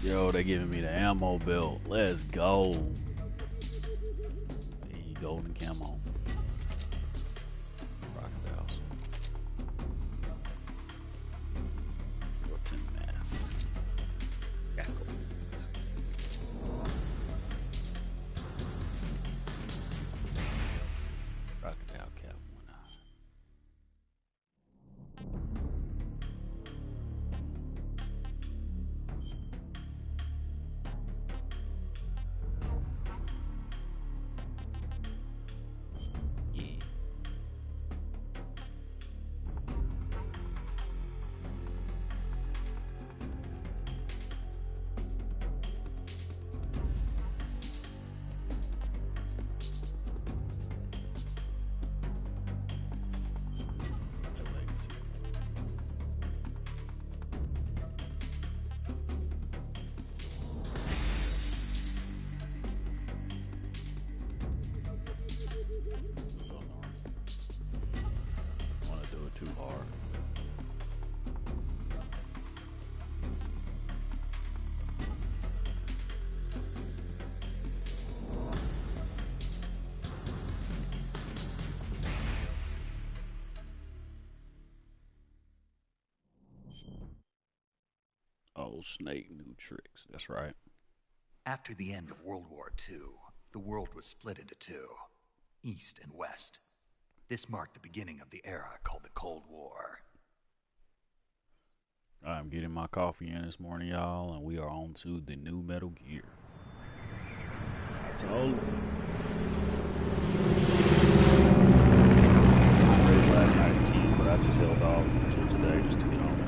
Yo, they giving me the ammo belt. Let's go. The golden camo. Crocodiles. 010 mask. Gackle. Crocodile cap 1 eye. Yeah. The legacy. Don't want to do it too hard. Oh, Snake new tricks. That's right. After the end of World War II, the world was split into two, East and West. This marked the beginning of the era called the Cold War. I'm getting my coffee in this morning, y'all, and we are on to the new Metal Gear. I told you. I played last night at 10, but I just held off until today just to get on it.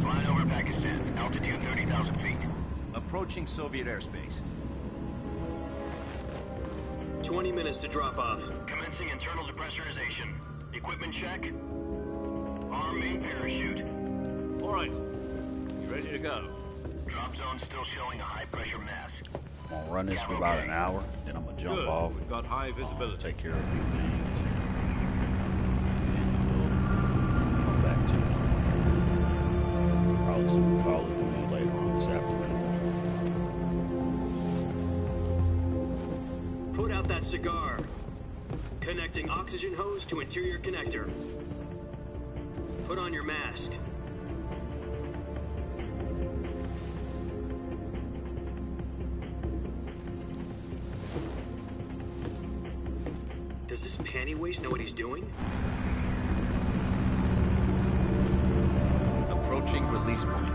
Flying over Pakistan, altitude 30,000 feet. Approaching Soviet airspace. 20 minutes to drop off. Commencing internal depressurization. Equipment check. Arm main parachute. All right. You ready to go? Drop zone still showing a high pressure mass. I'm gonna run this for about an hour, then I'm gonna jump Good. off. We've got high visibility. Take care of a few things. And we'll come back to it. Probably some call it with me later on this afternoon. Put out that cigar. Connecting oxygen hose to interior connector. Put on your mask. Does this panty waste know what he's doing? Approaching release point.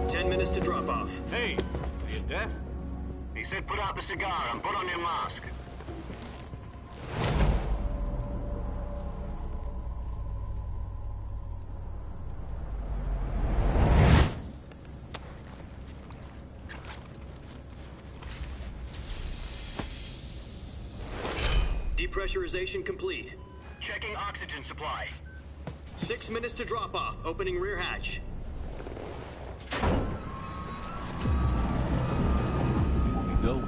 10 minutes to drop off. Hey, are you deaf? He said put out the cigar and put on your mask. Depressurization complete. Checking oxygen supply. 6 minutes to drop off. Opening rear hatch. Here we go.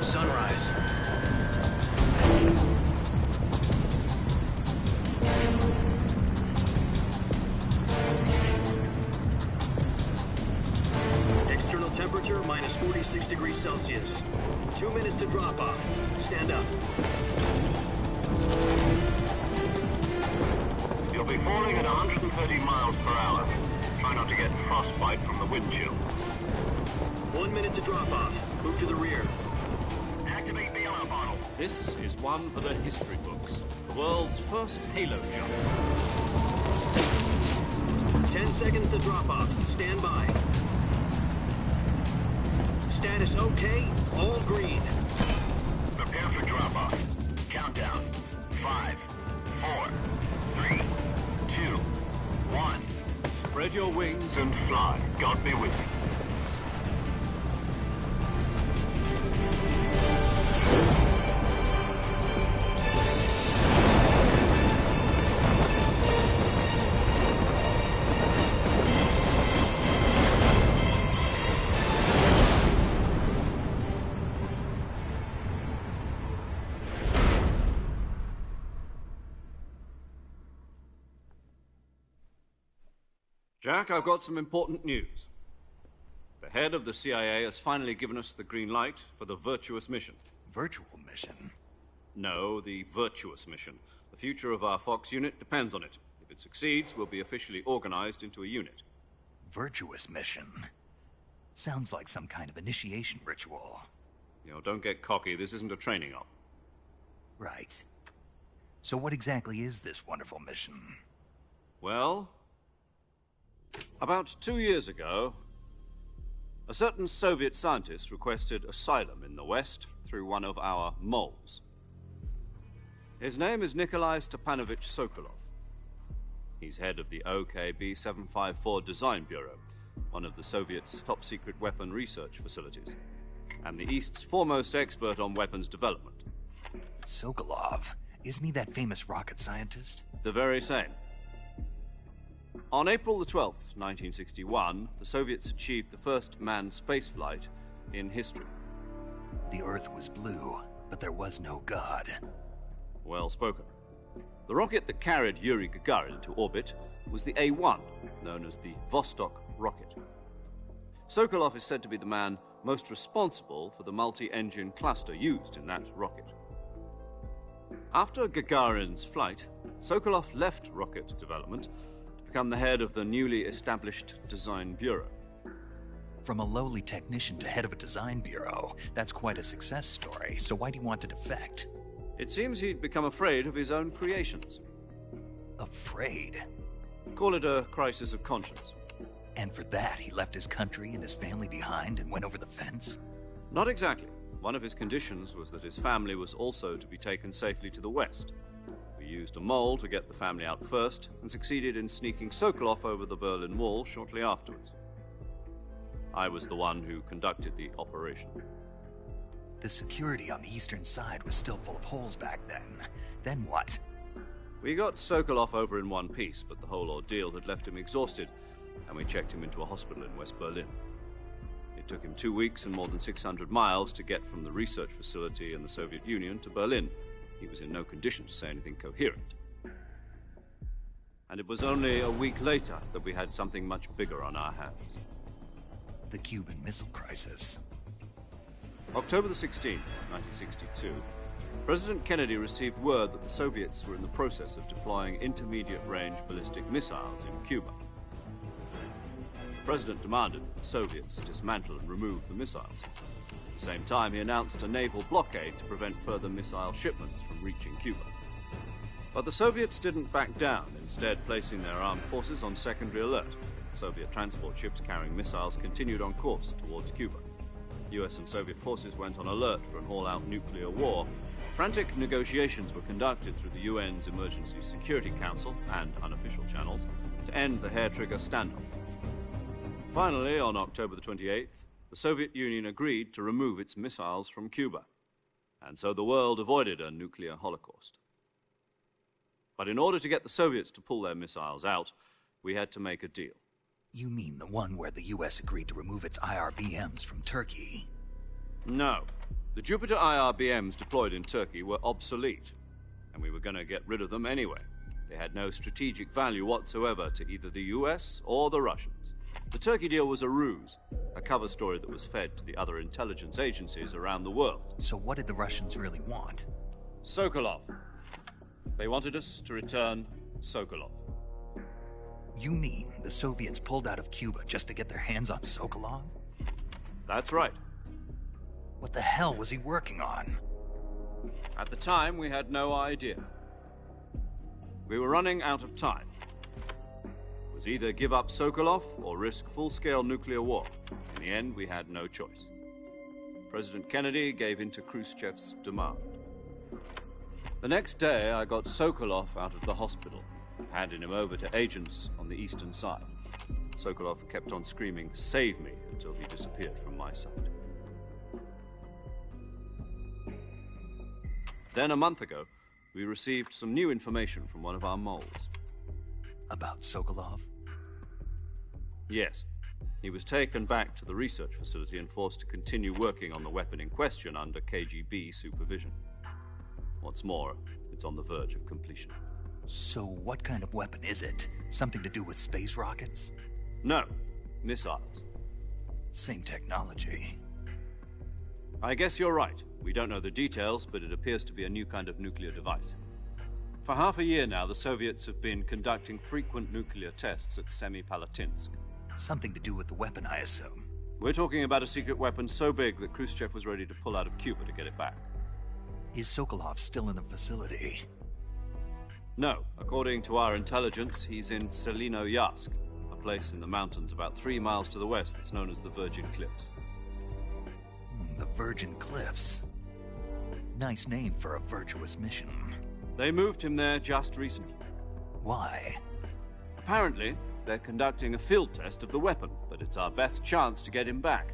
Sunrise. External temperature minus 46 degrees Celsius. 2 minutes to drop off. Stand up. You'll be falling at 130 miles per hour. Try not to get frostbite from the wind chill. 1 minute to drop off. Move to the rear. Activate bailout bottle. This is one for the history books. The world's first Halo jump. 10 seconds to drop off. Stand by. Status okay. All green. Prepare for drop-off. Countdown. 5, 4, 3, 2, 1. Spread your wings And fly. God be with you. Jack, I've got some important news. The head of the CIA has finally given us the green light for the Virtuous mission. Virtual mission? No, the Virtuous mission. The future of our Fox unit depends on it. If it succeeds, we'll be officially organized into a unit. Virtuous mission? Sounds like some kind of initiation ritual. You know, don't get cocky. This isn't a training op. Right. So what exactly is this wonderful mission? Well, about 2 years ago, a certain Soviet scientist requested asylum in the West through one of our moles. His name is Nikolai Stepanovich Sokolov. He's head of the OKB-754 Design Bureau, one of the Soviets' top-secret weapon research facilities, and the East's foremost expert on weapons development. Sokolov? Isn't he that famous rocket scientist? The very same. On April the 12th, 1961, the Soviets achieved the first manned spaceflight in history. The Earth was blue, but there was no God. Well spoken. The rocket that carried Yuri Gagarin to orbit was the A-1, known as the Vostok rocket. Sokolov is said to be the man most responsible for the multi-engine cluster used in that rocket. After Gagarin's flight, Sokolov left rocket development to become the head of the newly established Design Bureau. From a lowly technician to head of a design bureau, that's quite a success story, so why do you want to defect? It seems he'd become afraid of his own creations. Afraid? Call it a crisis of conscience. And for that, he left his country and his family behind and went over the fence? Not exactly. One of his conditions was that his family was also to be taken safely to the West. We used a mole to get the family out first, and succeeded in sneaking Sokolov over the Berlin Wall shortly afterwards. I was the one who conducted the operation. The security on the eastern side was still full of holes back then. Then what? We got Sokolov over in one piece, but the whole ordeal had left him exhausted, and we checked him into a hospital in West Berlin. It took him 2 weeks and more than 600 miles to get from the research facility in the Soviet Union to Berlin. He was in no condition to say anything coherent. And it was only a week later that we had something much bigger on our hands. The Cuban Missile Crisis. October the 16th, 1962, President Kennedy received word that the Soviets were in the process of deploying intermediate-range ballistic missiles in Cuba. The President demanded that the Soviets dismantle and remove the missiles. At the same time, he announced a naval blockade to prevent further missile shipments from reaching Cuba. But the Soviets didn't back down, instead placing their armed forces on secondary alert. Soviet transport ships carrying missiles continued on course towards Cuba. US and Soviet forces went on alert for an all-out nuclear war. Frantic negotiations were conducted through the UN's Emergency Security Council and unofficial channels to end the hair-trigger standoff. Finally, on October the 28th, the Soviet Union agreed to remove its missiles from Cuba, and so the world avoided a nuclear holocaust. But in order to get the Soviets to pull their missiles out, we had to make a deal. You mean the one where the US agreed to remove its IRBMs from Turkey? No. The Jupiter IRBMs deployed in Turkey were obsolete, and we were going to get rid of them anyway. They had no strategic value whatsoever to either the US or the Russians. The Turkey deal was a ruse, a cover story that was fed to the other intelligence agencies around the world. So what did the Russians really want? Sokolov. They wanted us to return Sokolov. You mean the Soviets pulled out of Cuba just to get their hands on Sokolov? That's right. What the hell was he working on? At the time, we had no idea. We were running out of time. It was either give up Sokolov or risk full-scale nuclear war. In the end, we had no choice. President Kennedy gave in to Khrushchev's demand. The next day, I got Sokolov out of the hospital, handing him over to agents on the eastern side. Sokolov kept on screaming, "Save me," until he disappeared from my sight. Then, a month ago, we received some new information from one of our moles. About Sokolov? Yes. He was taken back to the research facility and forced to continue working on the weapon in question under KGB supervision. What's more, it's on the verge of completion. So what kind of weapon is it? Something to do with space rockets? No, missiles. Same technology. I guess you're right. We don't know the details, but it appears to be a new kind of nuclear device. For half a year now, the Soviets have been conducting frequent nuclear tests at Semipalatinsk. Something to do with the weapon, I assume. We're talking about a secret weapon so big that Khrushchev was ready to pull out of Cuba to get it back. Is Sokolov still in the facility? No. According to our intelligence, he's in Selino-Yarsk, a place in the mountains about 3 miles to the west that's known as the Virgin Cliffs. The Virgin Cliffs. Nice name for a virtuous mission. They moved him there just recently. Why? Apparently, they're conducting a field test of the weapon, but it's our best chance to get him back.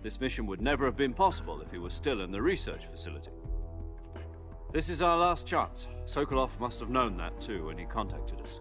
This mission would never have been possible if he was still in the research facility. This is our last chance. Sokolov must have known that too when he contacted us.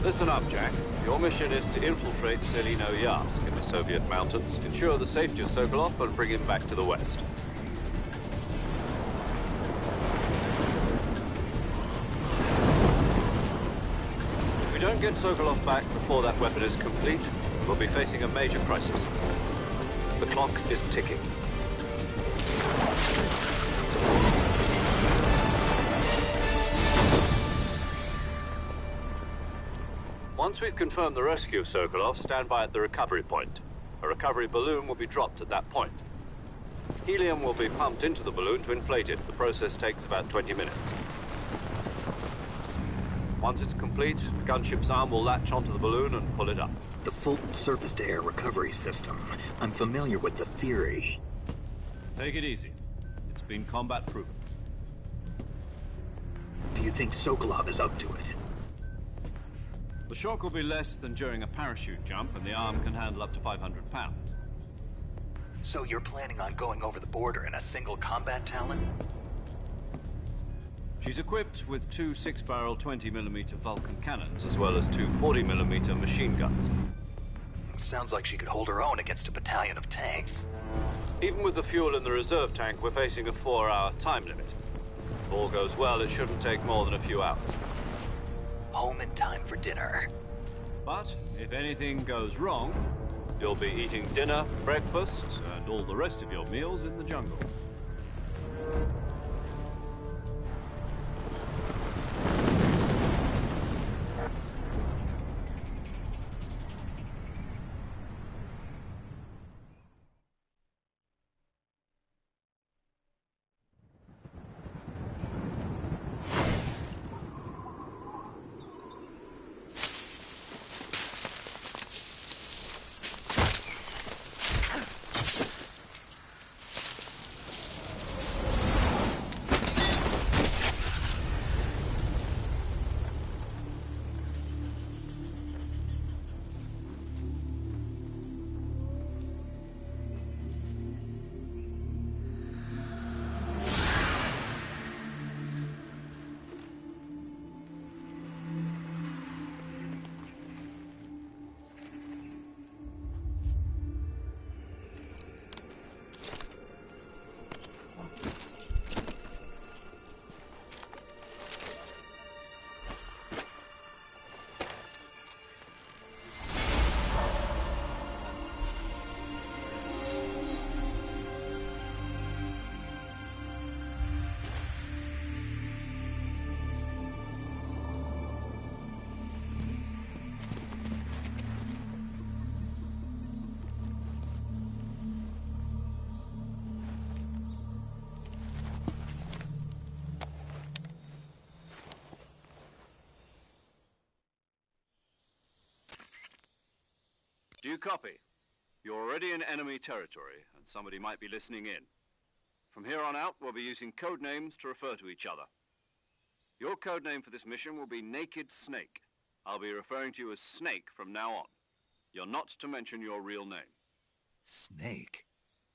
Listen up, Jack. Your mission is to infiltrate Selino-Yarsk in the Soviet mountains, ensure the safety of Sokolov, and bring him back to the West. If we don't get Sokolov back before that weapon is complete, we'll be facing a major crisis. The clock is ticking. Once we've confirmed the rescue of Sokolov, stand by at the recovery point. A recovery balloon will be dropped at that point. Helium will be pumped into the balloon to inflate it. The process takes about 20 minutes. Once it's complete, the gunship's arm will latch onto the balloon and pull it up. The Fulton surface-to-air recovery system. I'm familiar with the theory. Take it easy. It's been combat-proven. Do you think Sokolov is up to it? The shock will be less than during a parachute jump, and the arm can handle up to 500 pounds. So you're planning on going over the border in a single combat Talon? She's equipped with 2 6-barrel 20mm Vulcan cannons, as well as 2 40mm machine guns. Sounds like she could hold her own against a battalion of tanks. Even with the fuel in the reserve tank, we're facing a 4-hour time limit. If all goes well, it shouldn't take more than a few hours. Home in time for dinner. But if anything goes wrong, you'll be eating dinner, breakfast, and all the rest of your meals in the jungle. Do you copy? You're already in enemy territory, and somebody might be listening in. From here on out, we'll be using code names to refer to each other. Your code name for this mission will be Naked Snake. I'll be referring to you as Snake from now on. You're not to mention your real name. Snake?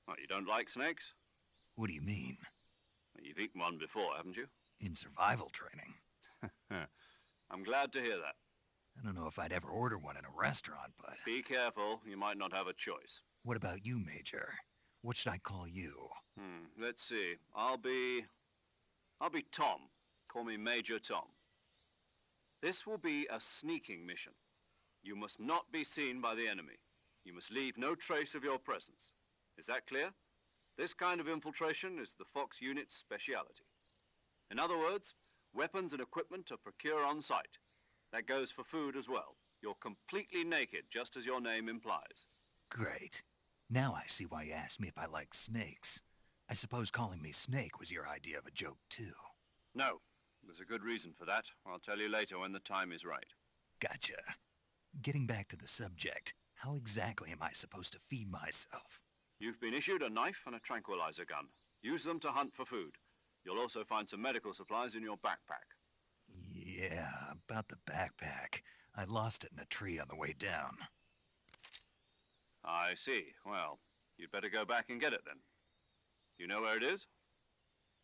What, you don't like snakes? What do you mean? You've eaten one before, haven't you? In survival training? I'm glad to hear that. I don't know if I'd ever order one in a restaurant, but... Be careful, you might not have a choice. What about you, Major? What should I call you? Let's see. I'll be Tom. Call me Major Tom. This will be a sneaking mission. You must not be seen by the enemy. You must leave no trace of your presence. Is that clear? This kind of infiltration is the Fox unit's speciality. In other words, weapons and equipment are procured on site. That goes for food as well. You're completely naked, just as your name implies. Great. Now I see why you asked me if I like snakes. I suppose calling me Snake was your idea of a joke, too. No. There's a good reason for that. I'll tell you later when the time is right. Gotcha. Getting back to the subject, how exactly am I supposed to feed myself? You've been issued a knife and a tranquilizer gun. Use them to hunt for food. You'll also find some medical supplies in your backpack. Yeah, about the backpack. I lost it in a tree on the way down. I see. Well, you'd better go back and get it then. You know where it is?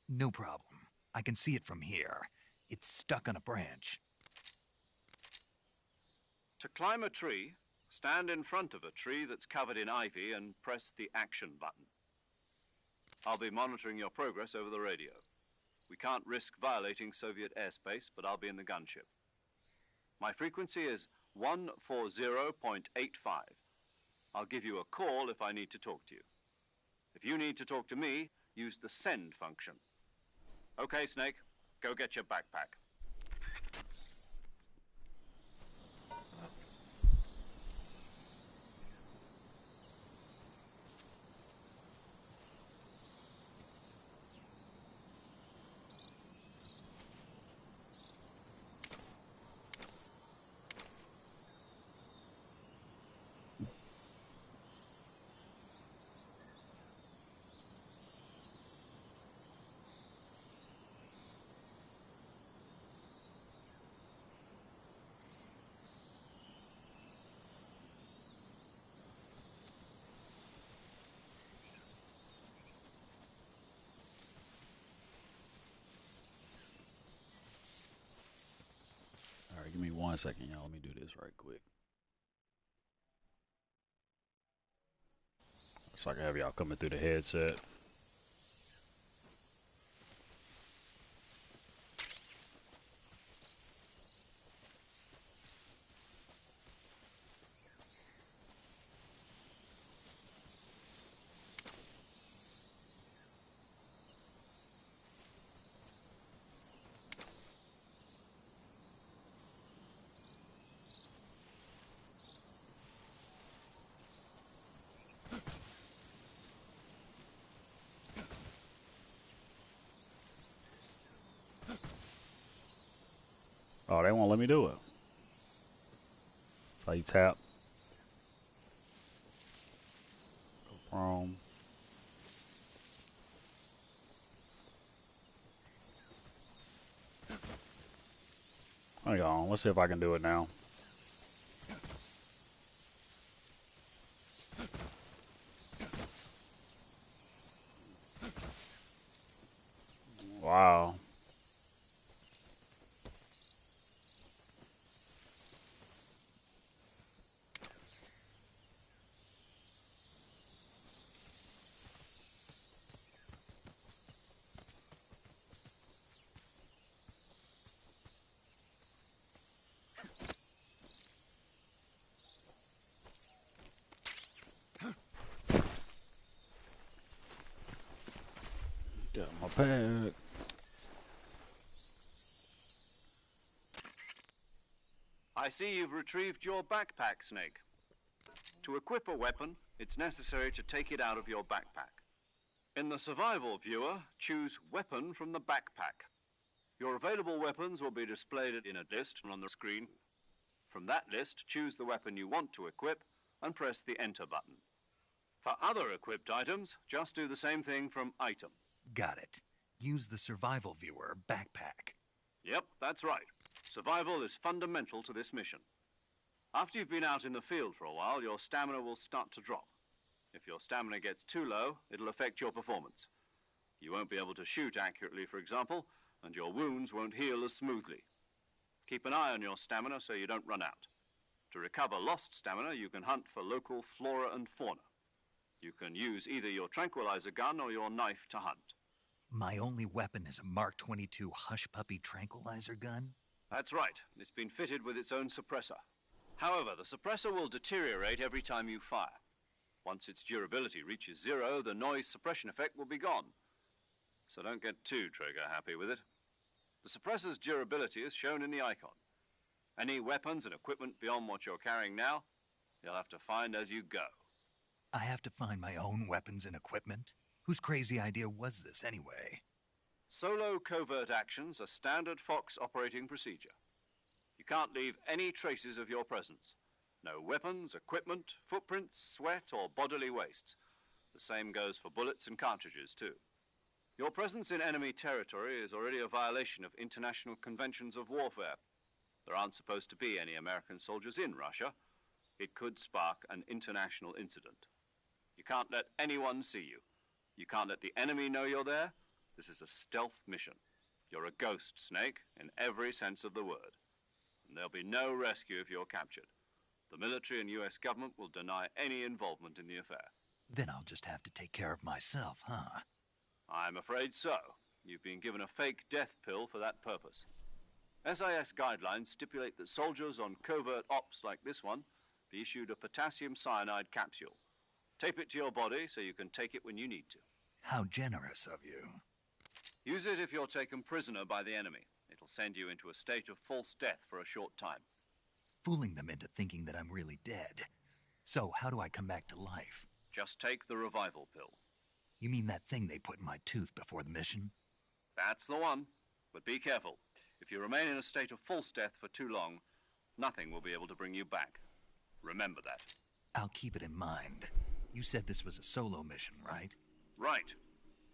No problem. I can see it from here. It's stuck on a branch. To climb a tree, stand in front of a tree that's covered in ivy and press the action button. I'll be monitoring your progress over the radio. We can't risk violating Soviet airspace, but I'll be in the gunship. My frequency is 140.85. I'll give you a call if I need to talk to you. If you need to talk to me, use the send function. Okay, Snake, go get your backpack. Alright, give me 1 second, y'all. Let me do this right quick. So I can have y'all coming through the headset. Oh, they won't let me do it. That's how you tap. Go prone. Hang on, let's see if I can do it now. Wow. Got my pack. I see you've retrieved your backpack, Snake. To equip a weapon, it's necessary to take it out of your backpack. In the survival viewer, choose Weapon from the backpack. Your available weapons will be displayed in a list on the screen. From that list, choose the weapon you want to equip and press the Enter button. For other equipped items, just do the same thing from Item. Got it. Use the survival viewer backpack. Yep, that's right. Survival is fundamental to this mission. After you've been out in the field for a while, your stamina will start to drop. If your stamina gets too low, it'll affect your performance. You won't be able to shoot accurately, for example, and your wounds won't heal as smoothly. Keep an eye on your stamina so you don't run out. To recover lost stamina, you can hunt for local flora and fauna. You can use either your tranquilizer gun or your knife to hunt. My only weapon is a Mark 22 Hush Puppy tranquilizer gun? That's right. It's been fitted with its own suppressor. However, the suppressor will deteriorate every time you fire. Once its durability reaches 0, the noise suppression effect will be gone. So don't get too trigger happy with it. The suppressor's durability is shown in the icon. Any weapons and equipment beyond what you're carrying now, you'll have to find as you go. I have to find my own weapons and equipment? Whose crazy idea was this anyway? Solo covert actions are standard Fox operating procedure. You can't leave any traces of your presence. No weapons, equipment, footprints, sweat, or bodily wastes. The same goes for bullets and cartridges, too. Your presence in enemy territory is already a violation of international conventions of warfare. There aren't supposed to be any American soldiers in Russia. It could spark an international incident. You can't let anyone see you. You can't let the enemy know you're there. This is a stealth mission. You're a ghost, Snake, in every sense of the word. And there'll be no rescue if you're captured. The military and US government will deny any involvement in the affair. Then I'll just have to take care of myself, huh? I'm afraid so. You've been given a fake death pill for that purpose. SIS guidelines stipulate that soldiers on covert ops like this one be issued a potassium cyanide capsule. Tape it to your body so you can take it when you need to. How generous of you. Use it if you're taken prisoner by the enemy. It'll send you into a state of false death for a short time. Fooling them into thinking that I'm really dead. So how do I come back to life? Just take the revival pill. You mean that thing they put in my tooth before the mission? That's the one. But be careful. If you remain in a state of false death for too long, nothing will be able to bring you back. Remember that. I'll keep it in mind. You said this was a solo mission, right? Right.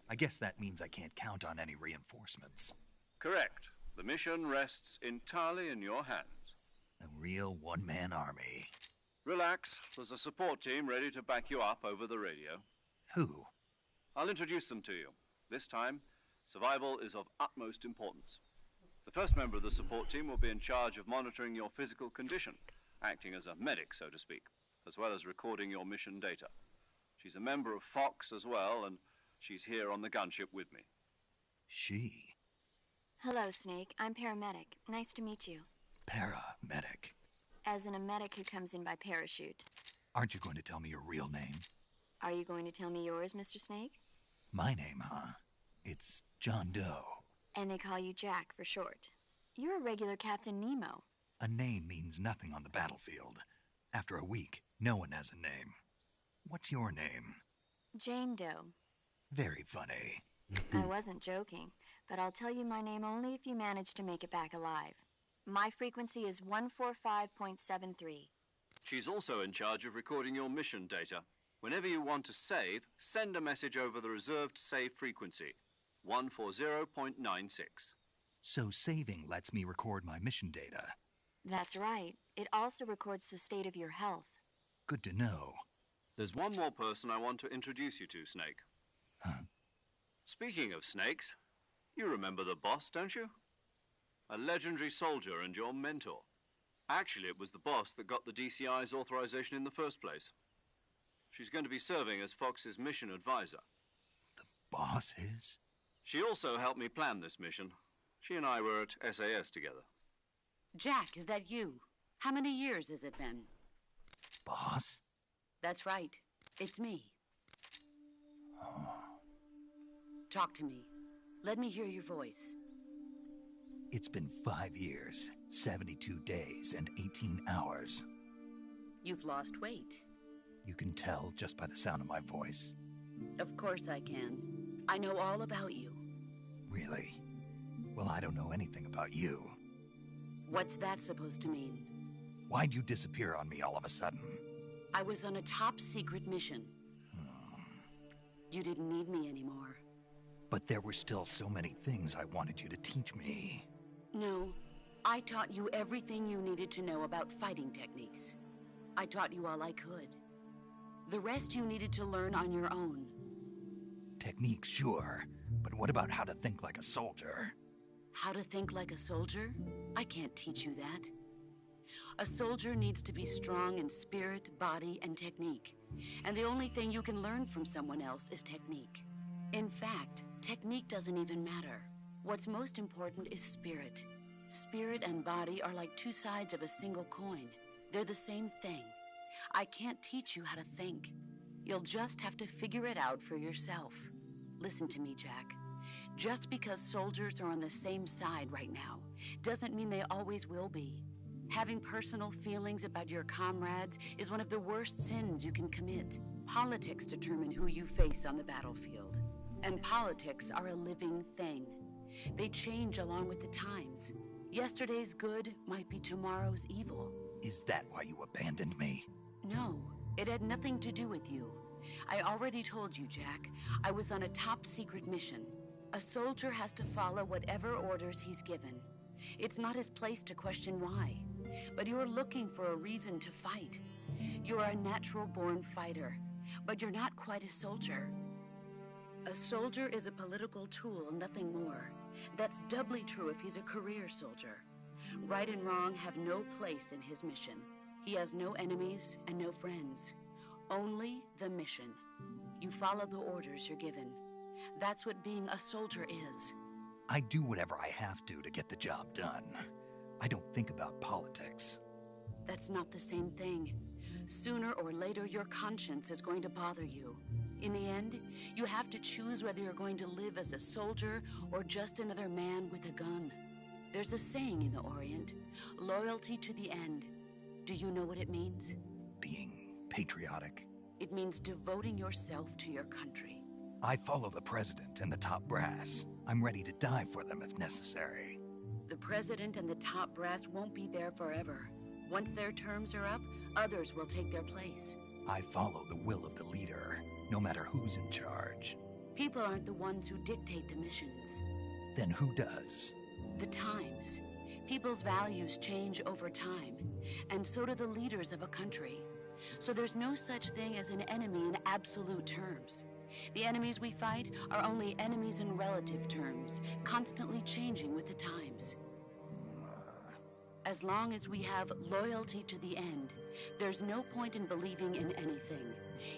I guess that means I can't count on any reinforcements. Correct. The mission rests entirely in your hands. A real one-man army. Relax. There's a support team ready to back you up over the radio. Who? I'll introduce them to you. This time, survival is of utmost importance. The first member of the support team will be in charge of monitoring your physical condition, acting as a medic, so to speak, as well as recording your mission data. She's a member of Fox as well, and she's here on the gunship with me. She? Hello, Snake. I'm paramedic. Nice to meet you. Paramedic. As in a medic who comes in by parachute. Aren't you going to tell me your real name? Are you going to tell me yours, Mr. Snake? My name, huh? It's John Doe. And they call you Jack for short. You're a regular Captain Nemo. A name means nothing on the battlefield. After a week, no one has a name. What's your name? Jane Doe. Very funny. I wasn't joking, but I'll tell you my name only if you manage to make it back alive. My frequency is 145.73. She's also in charge of recording your mission data. Whenever you want to save, send a message over the reserved save frequency, 140.96. So saving lets me record my mission data. That's right. It also records the state of your health. Good to know. There's one more person I want to introduce you to, Snake. Huh? Speaking of snakes, you remember the boss, don't you? A legendary soldier and your mentor. Actually, it was the boss that got the DCI's authorization in the first place. She's going to be serving as Fox's mission advisor. The boss is? She also helped me plan this mission. She and I were at SAS together. Jack, is that you? How many years has it been? Boss? That's right. It's me. Oh. Talk to me. Let me hear your voice. It's been 5 years, 72 days, and 18 hours. You've lost weight. You can tell just by the sound of my voice. Of course I can. I know all about you. Really? Well, I don't know anything about you. What's that supposed to mean? Why'd you disappear on me all of a sudden? I was on a top-secret mission. You didn't need me anymore. But there were still so many things I wanted you to teach me. No, I taught you everything you needed to know about fighting techniques. I taught you all I could. The rest you needed to learn on your own. Techniques, sure. But what about how to think like a soldier? How to think like a soldier? I can't teach you that. A soldier needs to be strong in spirit, body, and technique. And the only thing you can learn from someone else is technique. In fact, technique doesn't even matter. What's most important is spirit. Spirit and body are like two sides of a single coin. They're the same thing. I can't teach you how to think. You'll just have to figure it out for yourself. Listen to me, Jack. Just because soldiers are on the same side right now doesn't mean they always will be. Having personal feelings about your comrades is one of the worst sins you can commit. Politics determine who you face on the battlefield. And politics are a living thing. They change along with the times. Yesterday's good might be tomorrow's evil. Is that why you abandoned me? No, it had nothing to do with you. I already told you, Jack. I was on a top-secret mission. A soldier has to follow whatever orders he's given. It's not his place to question why. But you're looking for a reason to fight. You're a natural-born fighter, but you're not quite a soldier. A soldier is a political tool, nothing more. That's doubly true if he's a career soldier. Right and wrong have no place in his mission. He has no enemies and no friends. Only the mission. You follow the orders you're given. That's what being a soldier is. I do whatever I have to get the job done. I don't think about politics. That's not the same thing. Sooner or later, your conscience is going to bother you. In the end, you have to choose whether you're going to live as a soldier or just another man with a gun. There's a saying in the Orient, loyalty to the end. Do you know what it means? Being patriotic. It means devoting yourself to your country. I follow the president and the top brass. I'm ready to die for them if necessary. The president and the top brass won't be there forever. Once their terms are up, others will take their place. I follow the will of the leader, no matter who's in charge. People aren't the ones who dictate the missions. Then who does? The times. People's values change over time, and so do the leaders of a country. So there's no such thing as an enemy in absolute terms. The enemies we fight are only enemies in relative terms, constantly changing with the times. As long as we have loyalty to the end, there's no point in believing in anything,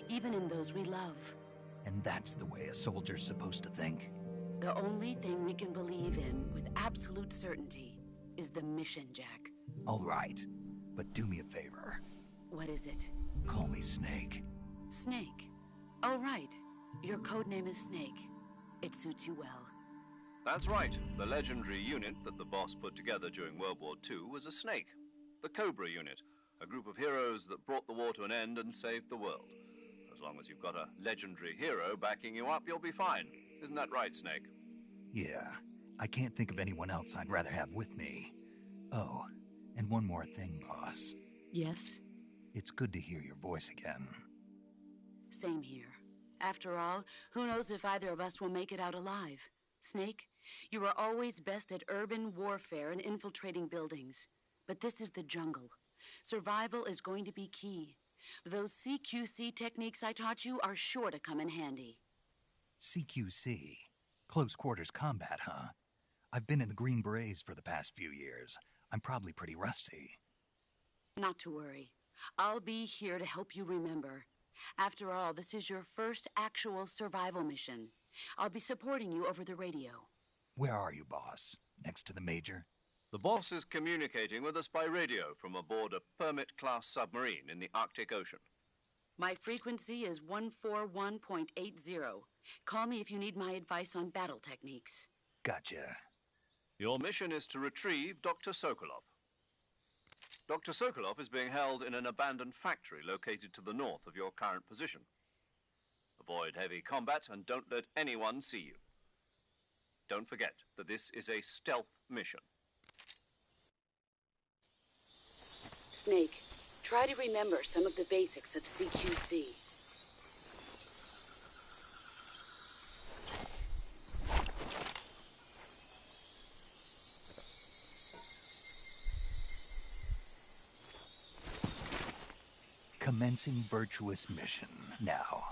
even in those we love. And that's the way a soldier's supposed to think? The only thing we can believe in with absolute certainty is the mission, Jack. All right, but do me a favor. What is it? Call me Snake. Snake? Oh, right. Your codename is Snake. It suits you well. That's right. The legendary unit that the boss put together during World War II was a snake. The Cobra unit, a group of heroes that brought the war to an end and saved the world. As long as you've got a legendary hero backing you up, you'll be fine. Isn't that right, Snake? Yeah. I can't think of anyone else I'd rather have with me. Oh, and one more thing, boss. Yes? It's good to hear your voice again. Same here. After all, who knows if either of us will make it out alive? Snake, you are always best at urban warfare and infiltrating buildings. But this is the jungle. Survival is going to be key. Those CQC techniques I taught you are sure to come in handy. CQC? Close quarters combat, huh? I've been in the Green Berets for the past few years. I'm probably pretty rusty. Not to worry. I'll be here to help you remember. After all, this is your first actual survival mission. I'll be supporting you over the radio. Where are you, boss? Next to the Major? The boss is communicating with us by radio from aboard a Permit-class submarine in the Arctic Ocean. My frequency is 141.80. Call me if you need my advice on battle techniques. Gotcha. Your mission is to retrieve Dr. Sokolov. Dr. Sokolov is being held in an abandoned factory located to the north of your current position. Avoid heavy combat and don't let anyone see you. Don't forget that this is a stealth mission. Snake, try to remember some of the basics of CQC. Commencing virtuous mission now.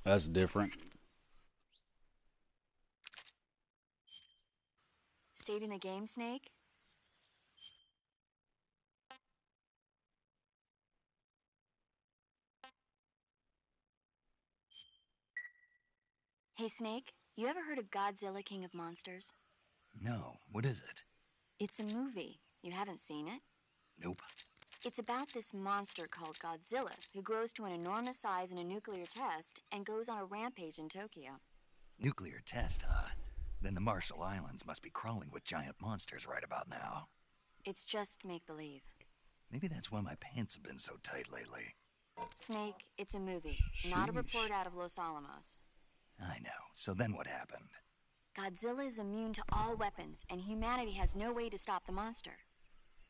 That's different. Saving the game, Snake? Hey, Snake, you ever heard of Godzilla King of Monsters? No, what is it? It's a movie. You haven't seen it? Nope. It's about this monster called Godzilla, who grows to an enormous size in a nuclear test and goes on a rampage in Tokyo. Nuclear test, huh? Then the Marshall Islands must be crawling with giant monsters right about now. It's just make-believe. Maybe that's why my pants have been so tight lately. Snake, it's a movie, not a report out of Los Alamos. I know. So then what happened? Godzilla is immune to all weapons, and humanity has no way to stop the monster.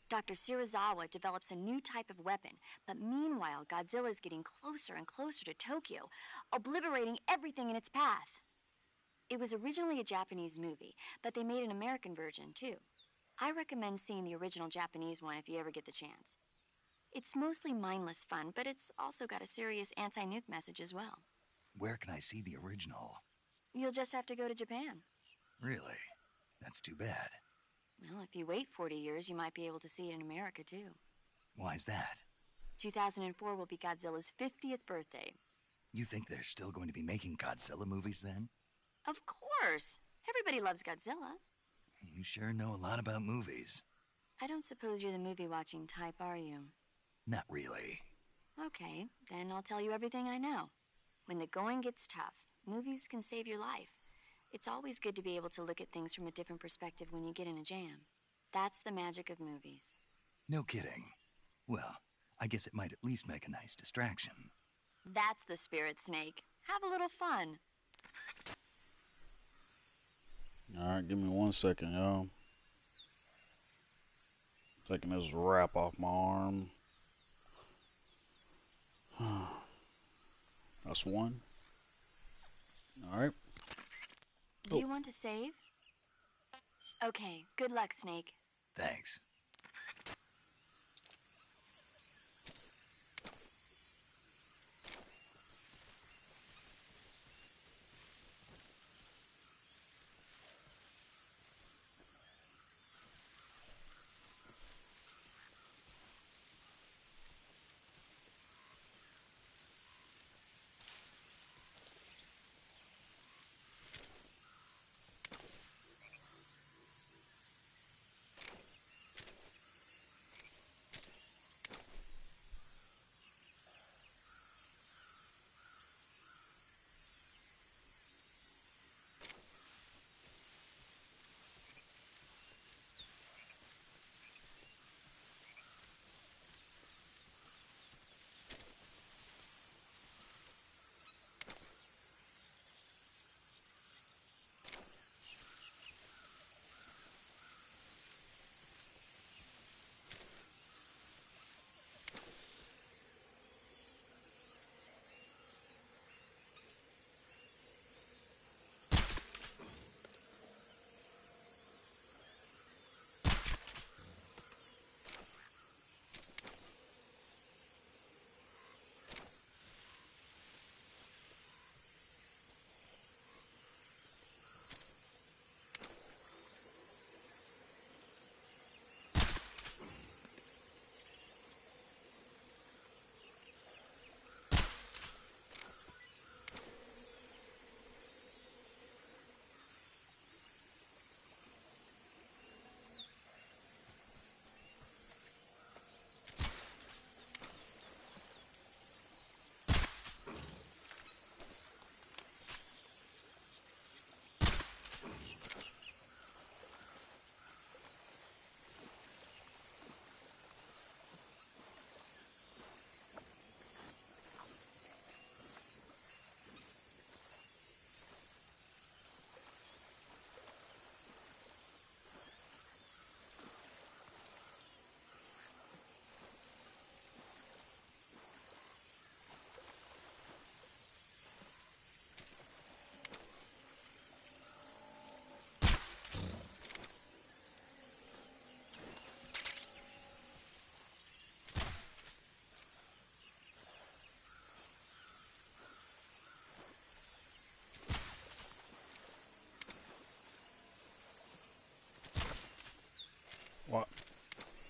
Dr. Shirazawa develops a new type of weapon, but meanwhile, Godzilla is getting closer and closer to Tokyo, obliterating everything in its path. It was originally a Japanese movie, but they made an American version, too. I recommend seeing the original Japanese one if you ever get the chance. It's mostly mindless fun, but it's also got a serious anti-nuke message as well. Where can I see the original? You'll just have to go to Japan. Really? That's too bad. Well, if you wait 40 years, you might be able to see it in America, too. Why's that? 2004 will be Godzilla's 50th birthday. You think they're still going to be making Godzilla movies then? Of course! Everybody loves Godzilla. You sure know a lot about movies. I don't suppose you're the movie-watching type, are you? Not really. Okay, then I'll tell you everything I know. When the going gets tough, movies can save your life. It's always good to be able to look at things from a different perspective when you get in a jam. That's the magic of movies. No kidding. Well, I guess it might at least make a nice distraction. That's the spirit, Snake. Have a little fun. Alright, give me 1 second, y'all. Taking this wrap off my arm. That's one. Alright. Do you want to save? Okay, good luck, Snake. Thanks.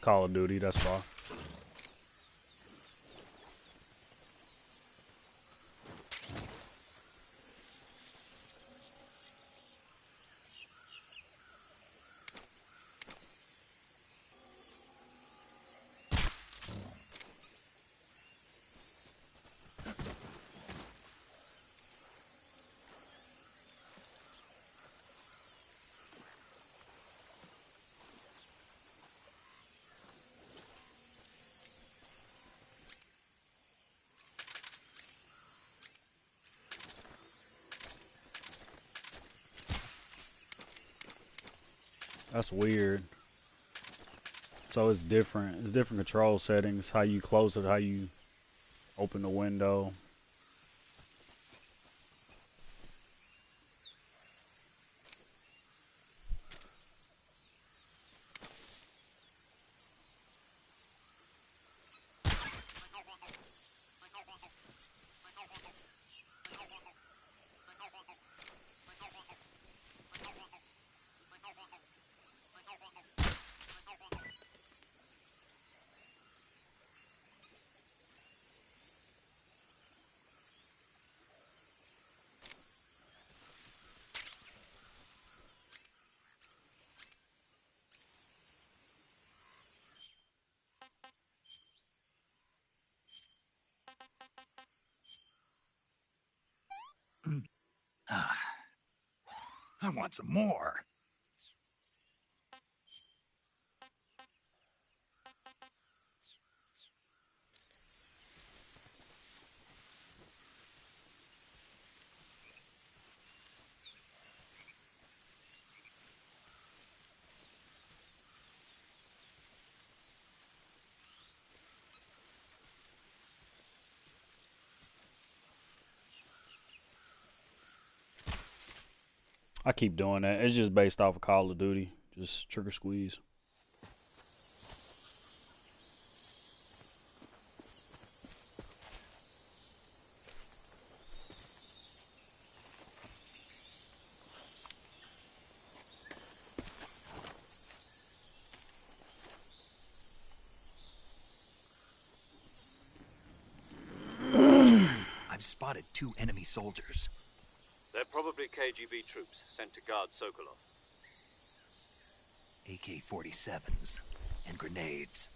Call of Duty, that's why. That's weird. So it's different. It's different control settings. How you close it, how you open the window. I want some more. I keep doing that. It's just based off of Call of Duty. Just trigger squeeze. I've spotted 2 enemy soldiers. They're probably KGB troops sent to guard Sokolov. AK-47s and grenades.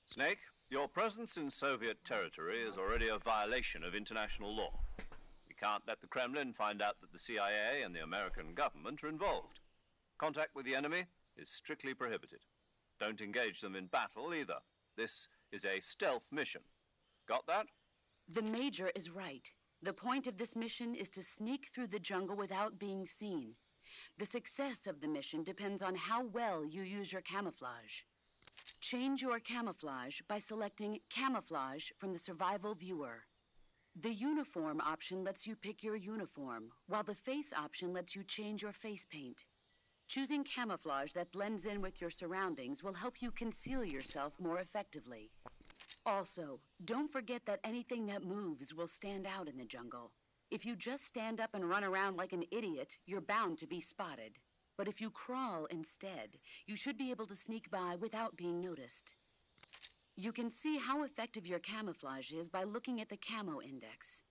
Snake, your presence in Soviet territory is already a violation of international law. We can't let the Kremlin find out that the CIA and the American government are involved. Contact with the enemy is strictly prohibited. Don't engage them in battle either. This is a stealth mission. Got that? The Major is right. The point of this mission is to sneak through the jungle without being seen. The success of the mission depends on how well you use your camouflage. Change your camouflage by selecting Camouflage from the Survival Viewer. The Uniform option lets you pick your uniform, while the Face option lets you change your face paint. Choosing camouflage that blends in with your surroundings will help you conceal yourself more effectively. Also, don't forget that anything that moves will stand out in the jungle. If you just stand up and run around like an idiot, you're bound to be spotted. But if you crawl instead, you should be able to sneak by without being noticed. You can see how effective your camouflage is by looking at the Camo Index.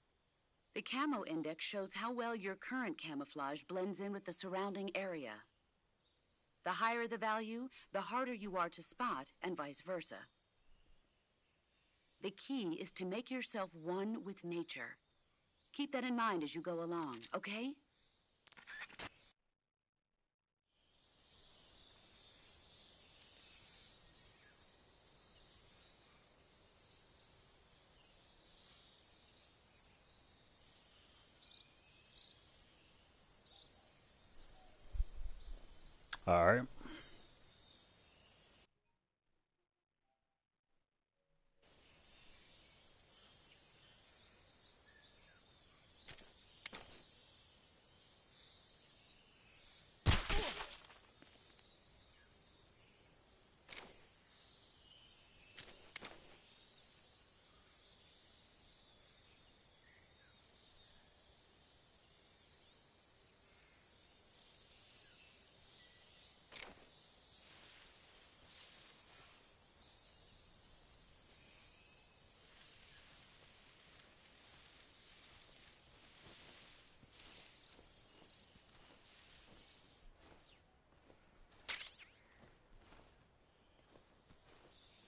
The Camo Index shows how well your current camouflage blends in with the surrounding area. The higher the value, the harder you are to spot, and vice versa. The key is to make yourself one with nature. Keep that in mind as you go along, okay? All right.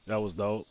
That was dope.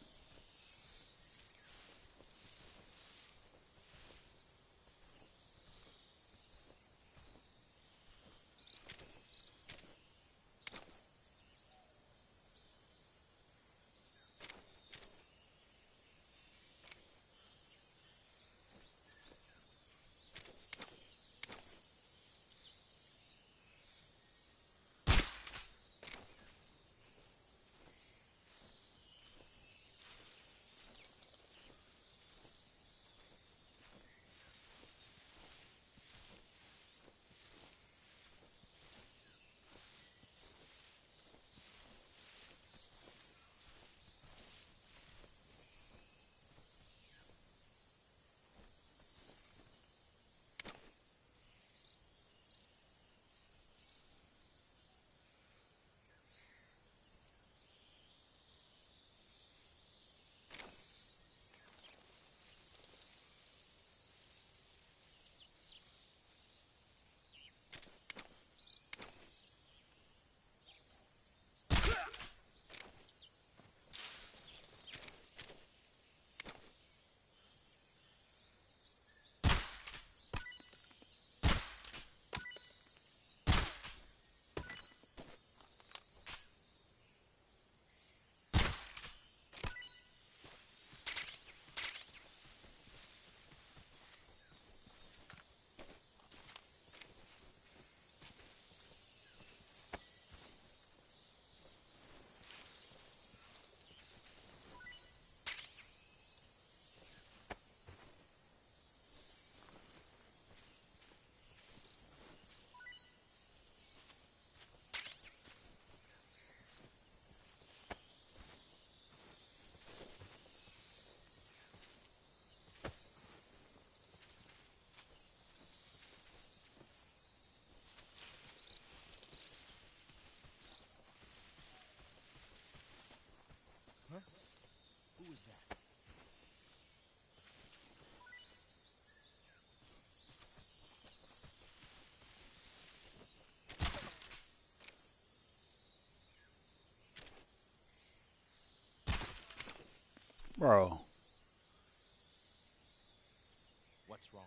Who was that? Bro. What's wrong?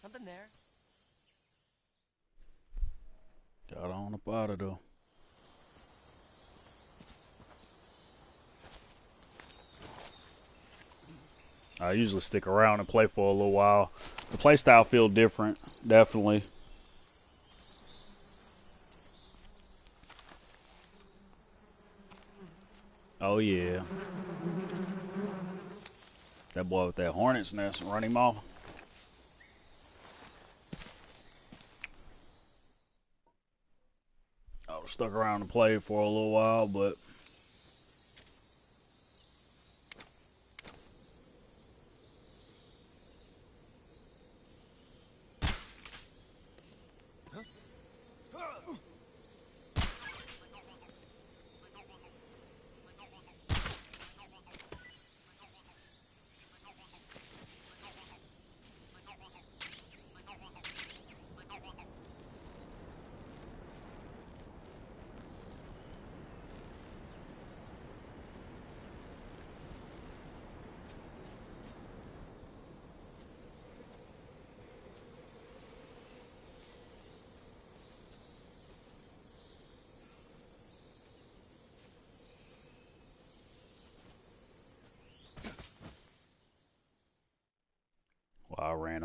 Something there? Got on up out of there. I usually stick around and play for a little while. The playstyle feel different, definitely. Oh yeah. That boy with that hornet's nest and run him off. I was stuck around and played for a little while, but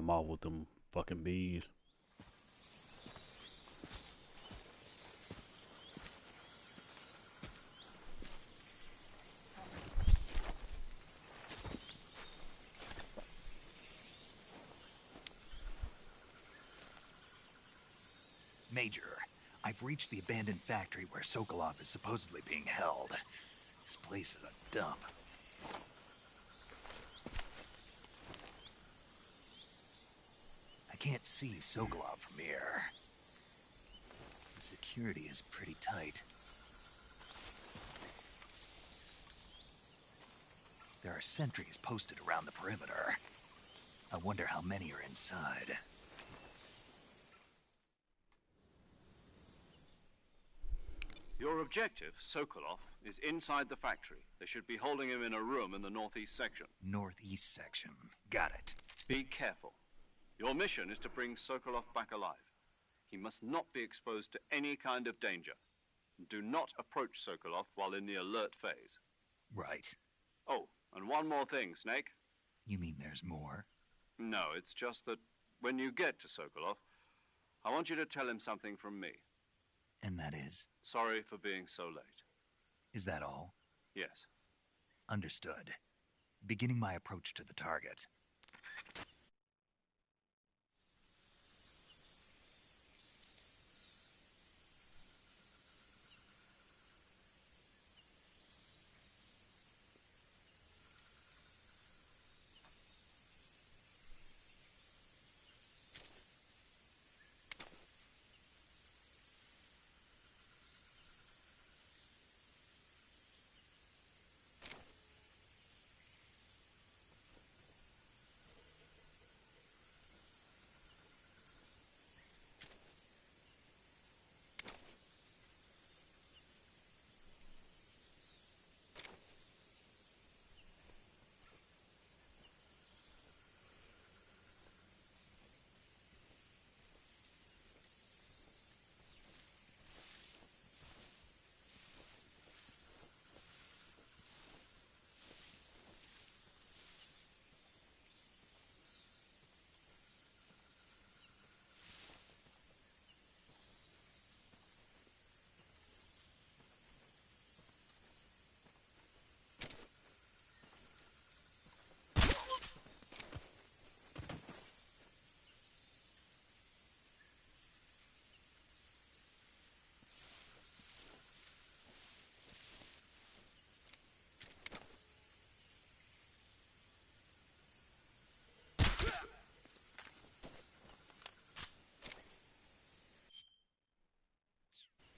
I'm off with them fucking bees. Major, I've reached the abandoned factory where Sokolov is supposedly being held. This place is a dump. I can't see Sokolov from here. The security is pretty tight. There are sentries posted around the perimeter. I wonder how many are inside. Your objective, Sokolov, is inside the factory. They should be holding him in a room in the northeast section. Northeast section. Got it. Be careful. Your mission is to bring Sokolov back alive. He must not be exposed to any kind of danger. Do not approach Sokolov while in the alert phase. Right. Oh, and one more thing, Snake. You mean there's more? No, it's just that when you get to Sokolov, I want you to tell him something from me. And that is? Sorry for being so late. Is that all? Yes. Understood. Beginning my approach to the target.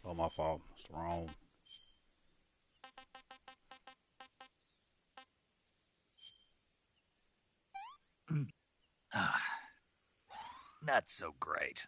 Oh, my fault. It's wrong. Not so great.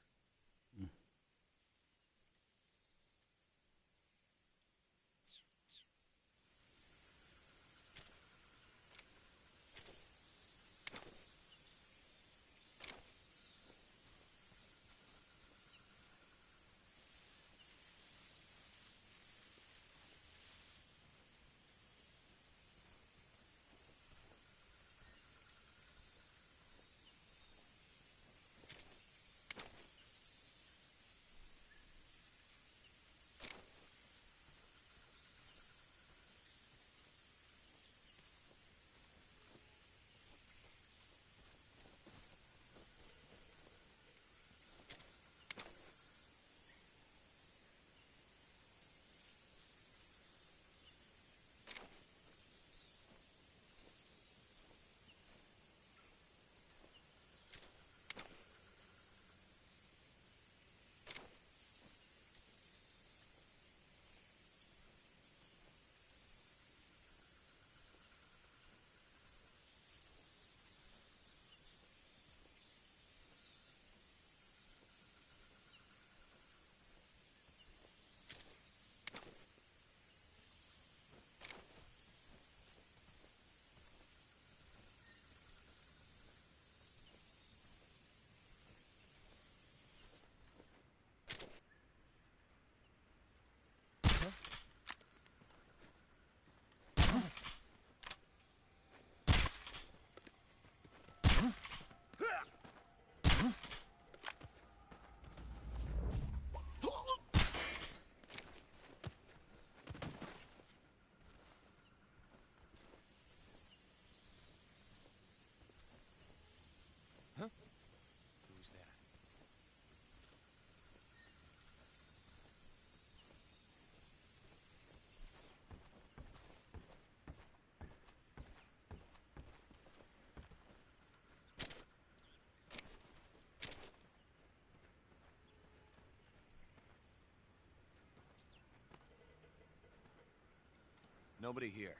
Nobody here.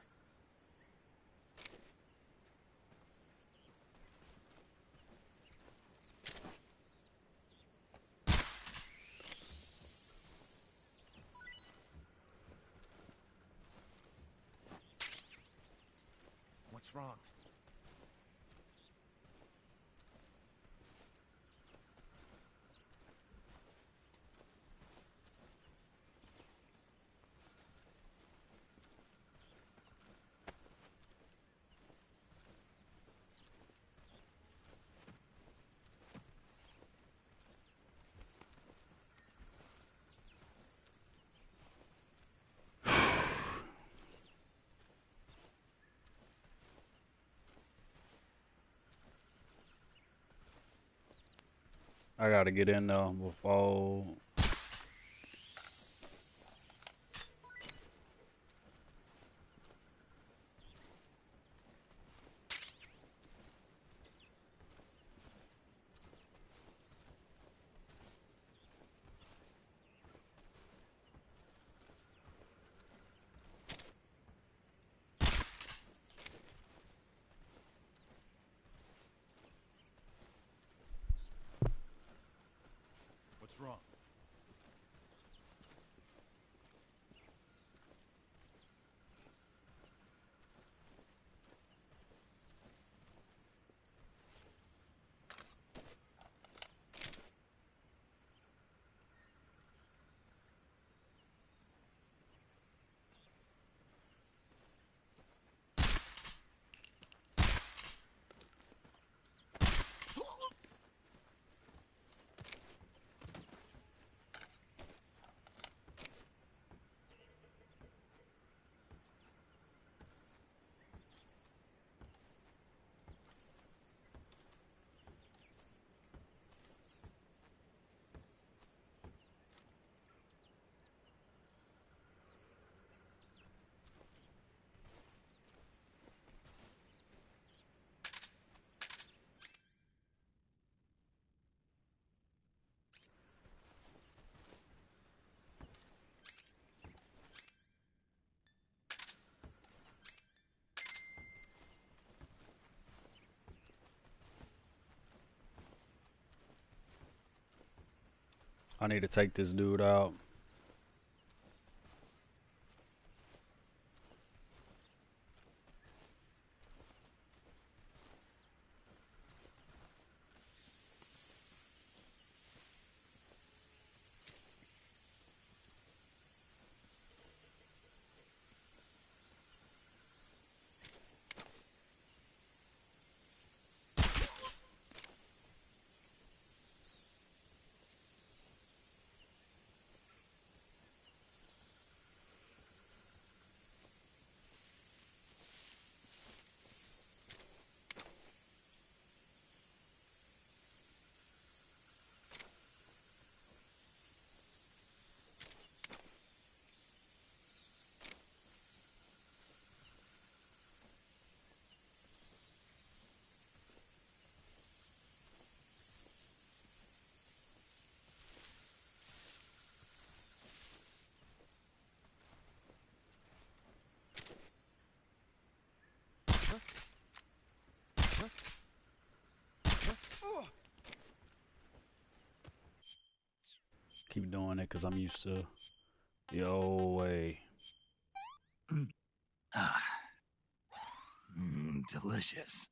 What's wrong? I gotta get in there before. What's wrong? I need to take this dude out. Keep doing it because I'm used to the old way. Delicious.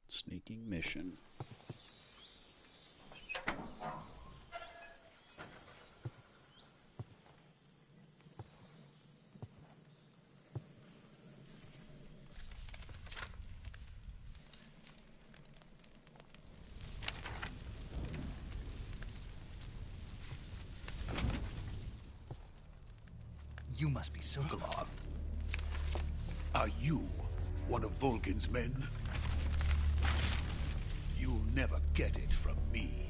Sneaking mission. You must be Sokolov. Are you one of Volgin's men? You'll never get it from me.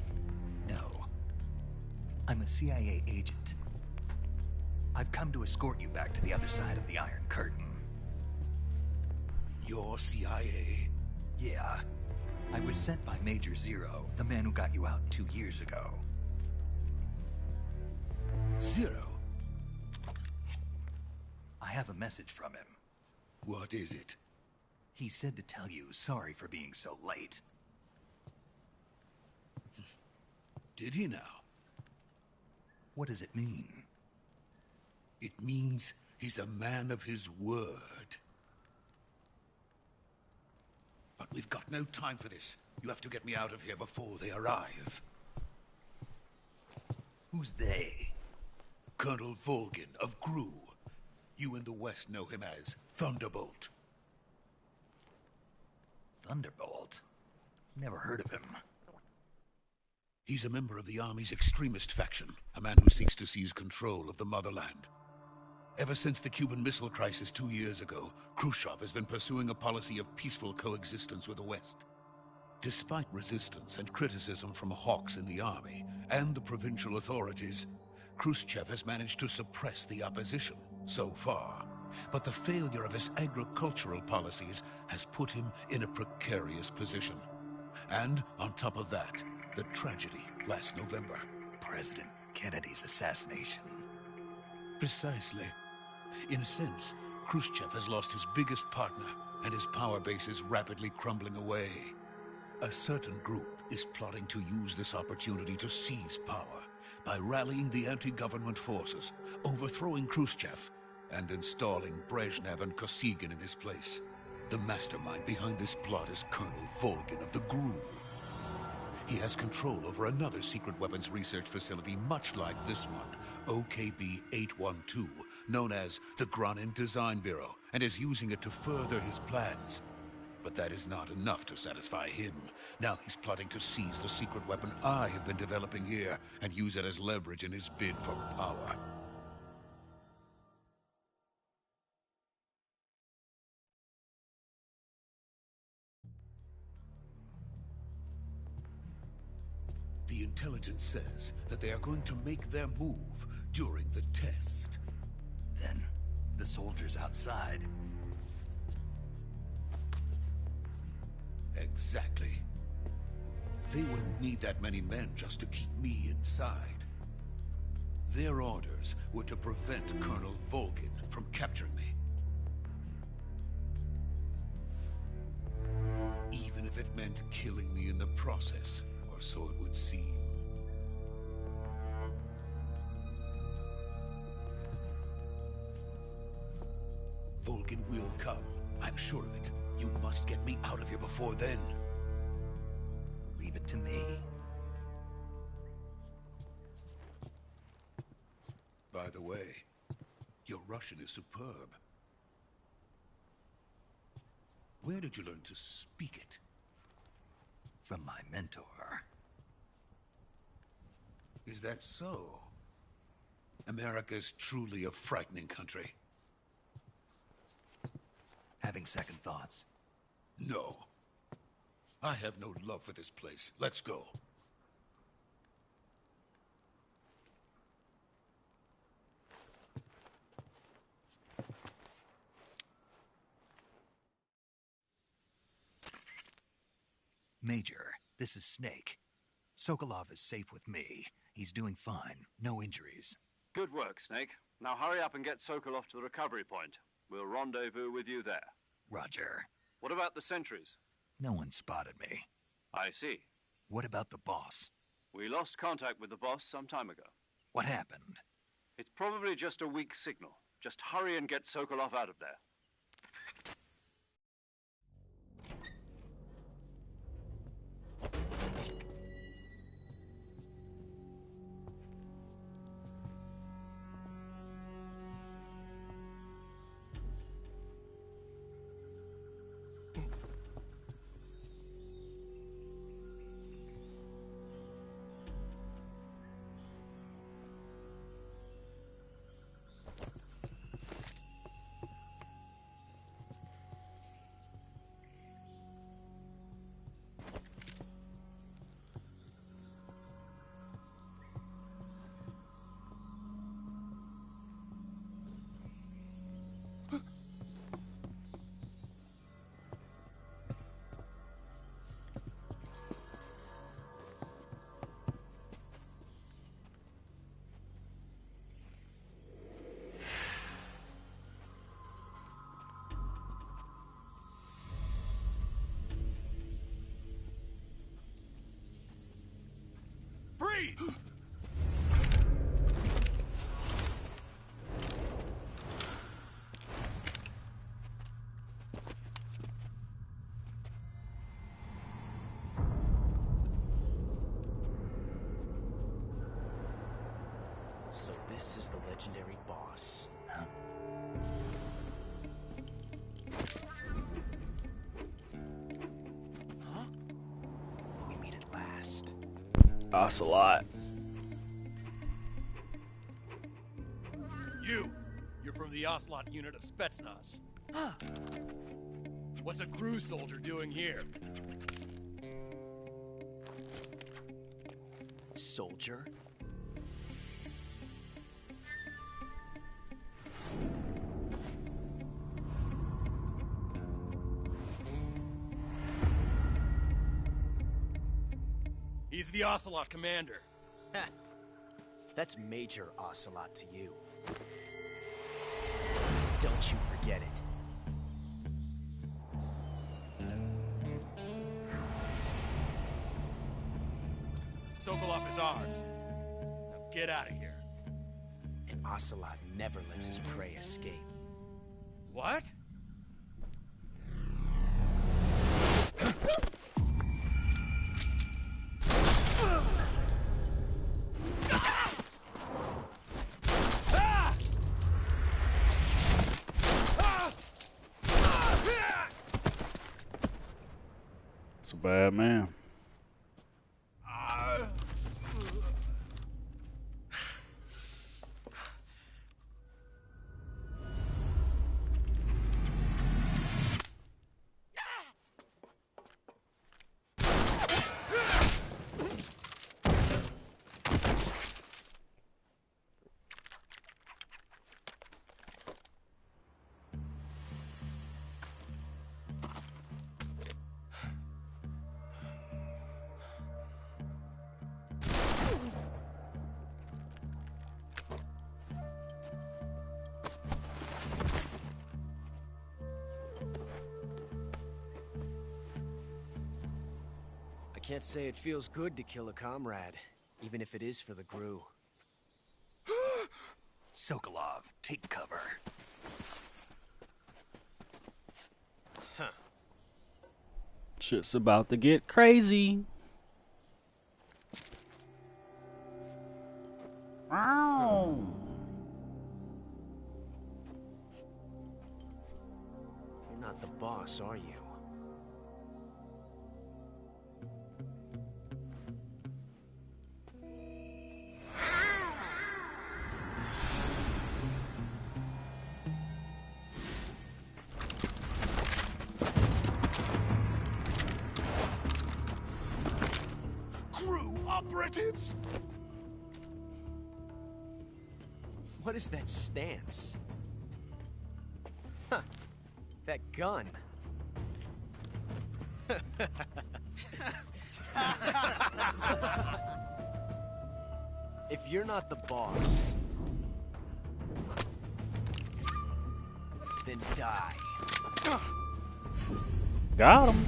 No. I'm a CIA agent. I've come to escort you back to the other side of the Iron Curtain. You're CIA? Yeah. I was sent by Major Zero, the man who got you out 2 years ago. Zero? I have a message from him. What is it? He said to tell you sorry for being so late. Did he now? What does it mean? It means he's a man of his word. But we've got no time for this. You have to get me out of here before they arrive. Who's they? Colonel Volgin of GRU. You in the West know him as Thunderbolt. Thunderbolt? Never heard of him. He's a member of the Army's extremist faction, a man who seeks to seize control of the motherland. Ever since the Cuban Missile Crisis 2 years ago, Khrushchev has been pursuing a policy of peaceful coexistence with the West. Despite resistance and criticism from hawks in the army and the provincial authorities, Khrushchev has managed to suppress the opposition so far. But the failure of his agricultural policies has put him in a precarious position. And on top of that, the tragedy last November. President Kennedy's assassination. Precisely. In a sense, Khrushchev has lost his biggest partner, and his power base is rapidly crumbling away. A certain group is plotting to use this opportunity to seize power by rallying the anti-government forces, overthrowing Khrushchev, and installing Brezhnev and Kosygin in his place. The mastermind behind this plot is Colonel Volgin of the GRU. He has control over another secret weapons research facility much like this one, OKB-812, known as the Granin Design Bureau, and is using it to further his plans. But that is not enough to satisfy him. Now he's plotting to seize the secret weapon I have been developing here and use it as leverage in his bid for power. The intelligence says that they are going to make their move during the test. Then, the soldiers outside. Exactly. They wouldn't need that many men just to keep me inside. Their orders were to prevent Colonel Volgin from capturing me. Even if it meant killing me in the process, or so it would seem. Volgin will come. I'm sure of it. You must get me out of here before then. Leave it to me. By the way, your Russian is superb. Where did you learn to speak it? From my mentor. Is that so? America's truly a frightening country. Having second thoughts? No. I have no love for this place. Let's go. Major, this is Snake. Sokolov is safe with me. He's doing fine. No injuries. Good work, Snake. Now hurry up and get Sokolov to the recovery point. We'll rendezvous with you there. Roger. What about the sentries? No one spotted me. I see. What about the boss? We lost contact with the boss some time ago. What happened? It's probably just a weak signal. Just hurry and get Sokolov out of there. Freeze! So this is the legendary boss. Huh? We meet at last. Ocelot. You're from the Ocelot unit of Spetsnaz. Huh. What's a crew soldier doing here? Soldier? He's the Ocelot commander. Ha! That's Major Ocelot to you. Don't you forget it. Sokolov is ours. Now get out of here. And Ocelot never lets his prey escape. What? It's a bad man. I can't say it feels good to kill a comrade, even if it is for the GRU. Sokolov, take cover. Huh. Shit's about to get crazy. Wow. You're not the boss, are you? GRU operatives? What is that stance? Huh. That gun. If you're not the boss, then die. Got him.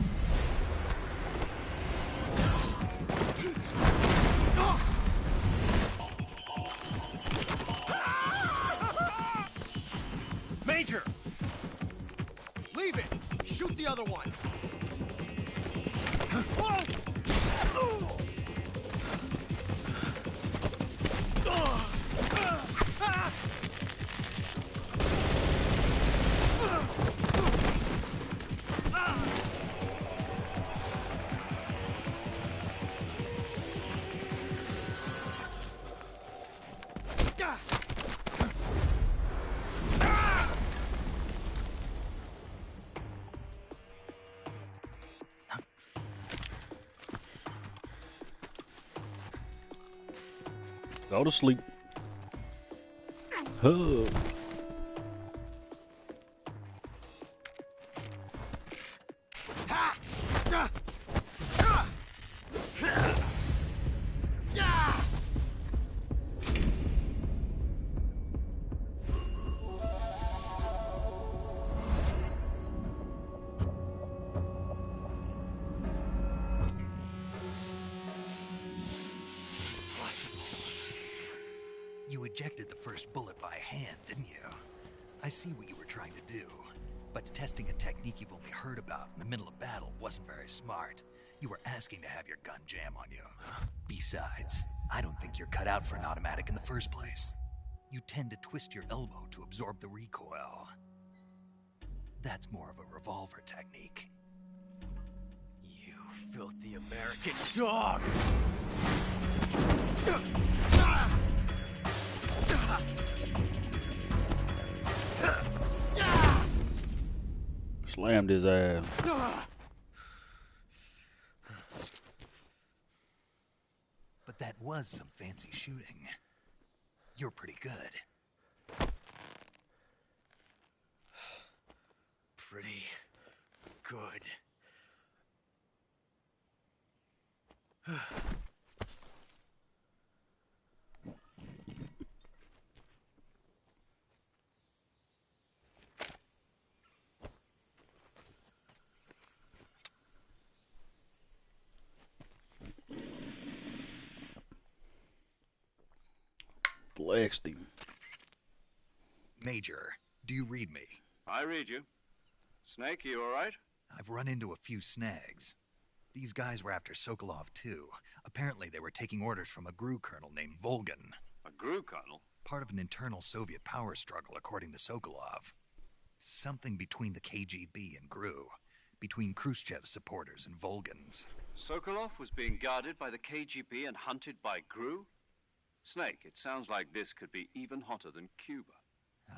Major! Leave it! Shoot the other one! Go to sleep. Huh. Impossible. You ejected the first bullet by hand, didn't you? I see what you were trying to do. But testing a technique you've only heard about in the middle of battle wasn't very smart. You were asking to have your gun jam on you. Besides, I don't think you're cut out for an automatic in the first place. You tend to twist your elbow to absorb the recoil. That's more of a revolver technique. You filthy American dog! Slammed his ass. But that was some fancy shooting. You're pretty good. Pretty good. Flexed him. Major, do you read me? I read you. Snake, you all right? I've run into a few snags. These guys were after Sokolov too. Apparently they were taking orders from a GRU colonel named Volgin. A GRU colonel? Part of an internal Soviet power struggle, according to Sokolov. Something between the KGB and GRU. Between Khrushchev's supporters and Volgin's. Sokolov was being guarded by the KGB and hunted by GRU? Snake, it sounds like this could be even hotter than Cuba.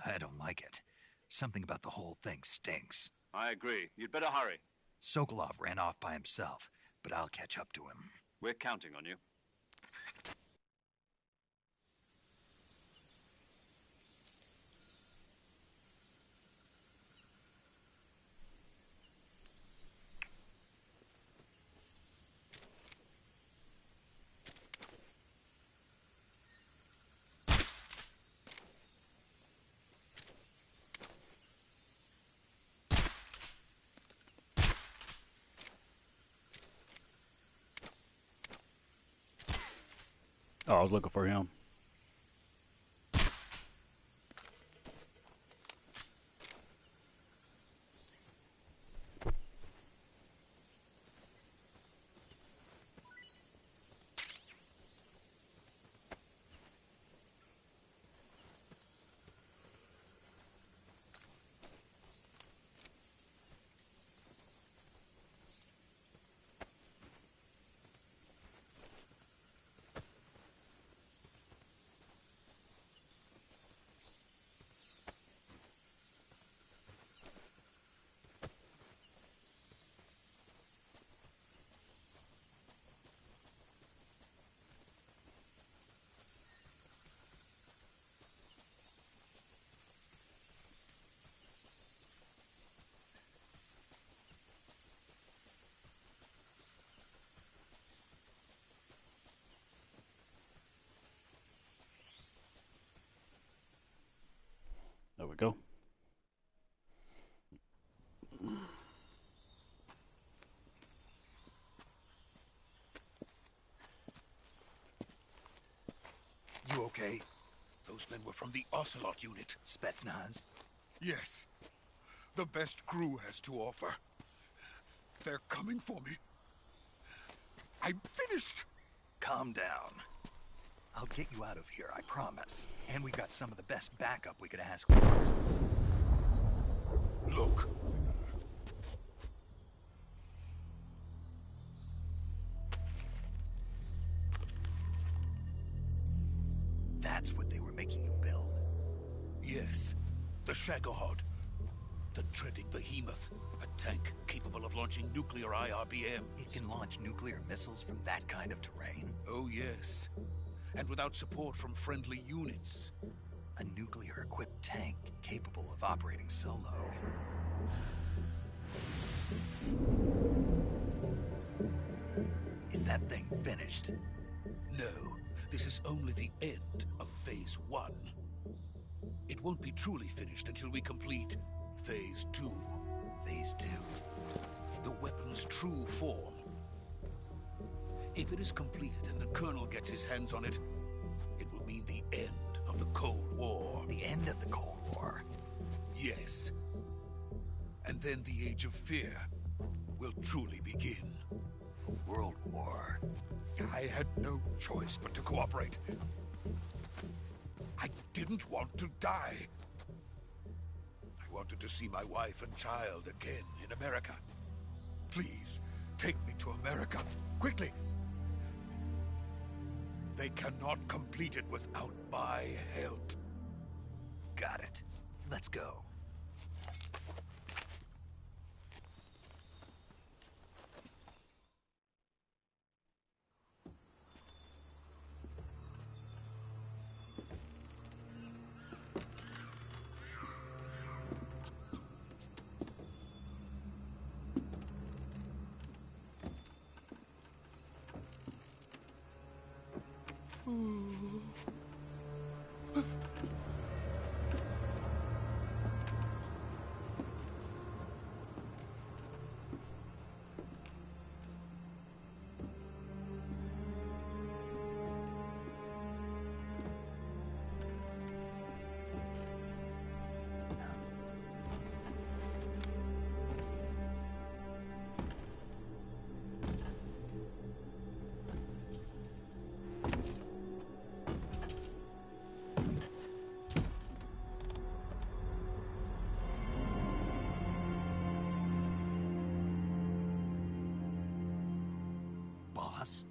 I don't like it. Something about the whole thing stinks. I agree. You'd better hurry. Sokolov ran off by himself, but I'll catch up to him. We're counting on you. Oh, I was looking for him. There we go. You okay? Those men were from the Ocelot unit. Spetsnaz? Yes. The best GRU has to offer. They're coming for me. I'm finished. Calm down. I'll get you out of here, I promise. And we got some of the best backup we could ask for. Look. That's what they were making you build? Yes. The Shagohod. The dreaded behemoth. A tank capable of launching nuclear IRBM. It can launch nuclear missiles from that kind of terrain? Oh, yes. And without support from friendly units. A nuclear-equipped tank capable of operating solo. Is that thing finished? No. This is only the end of Phase 1. It won't be truly finished until we complete Phase 2. Phase 2? The weapon's true form. If it is completed and the Colonel gets his hands on it, it will mean the end of the Cold War. The end of the Cold War? Yes. And then the Age of Fear will truly begin. A world war? I had no choice but to cooperate. I didn't want to die. I wanted to see my wife and child again in America. Please, take me to America, quickly. They cannot complete it without my help. Got it. Let's go. Boss?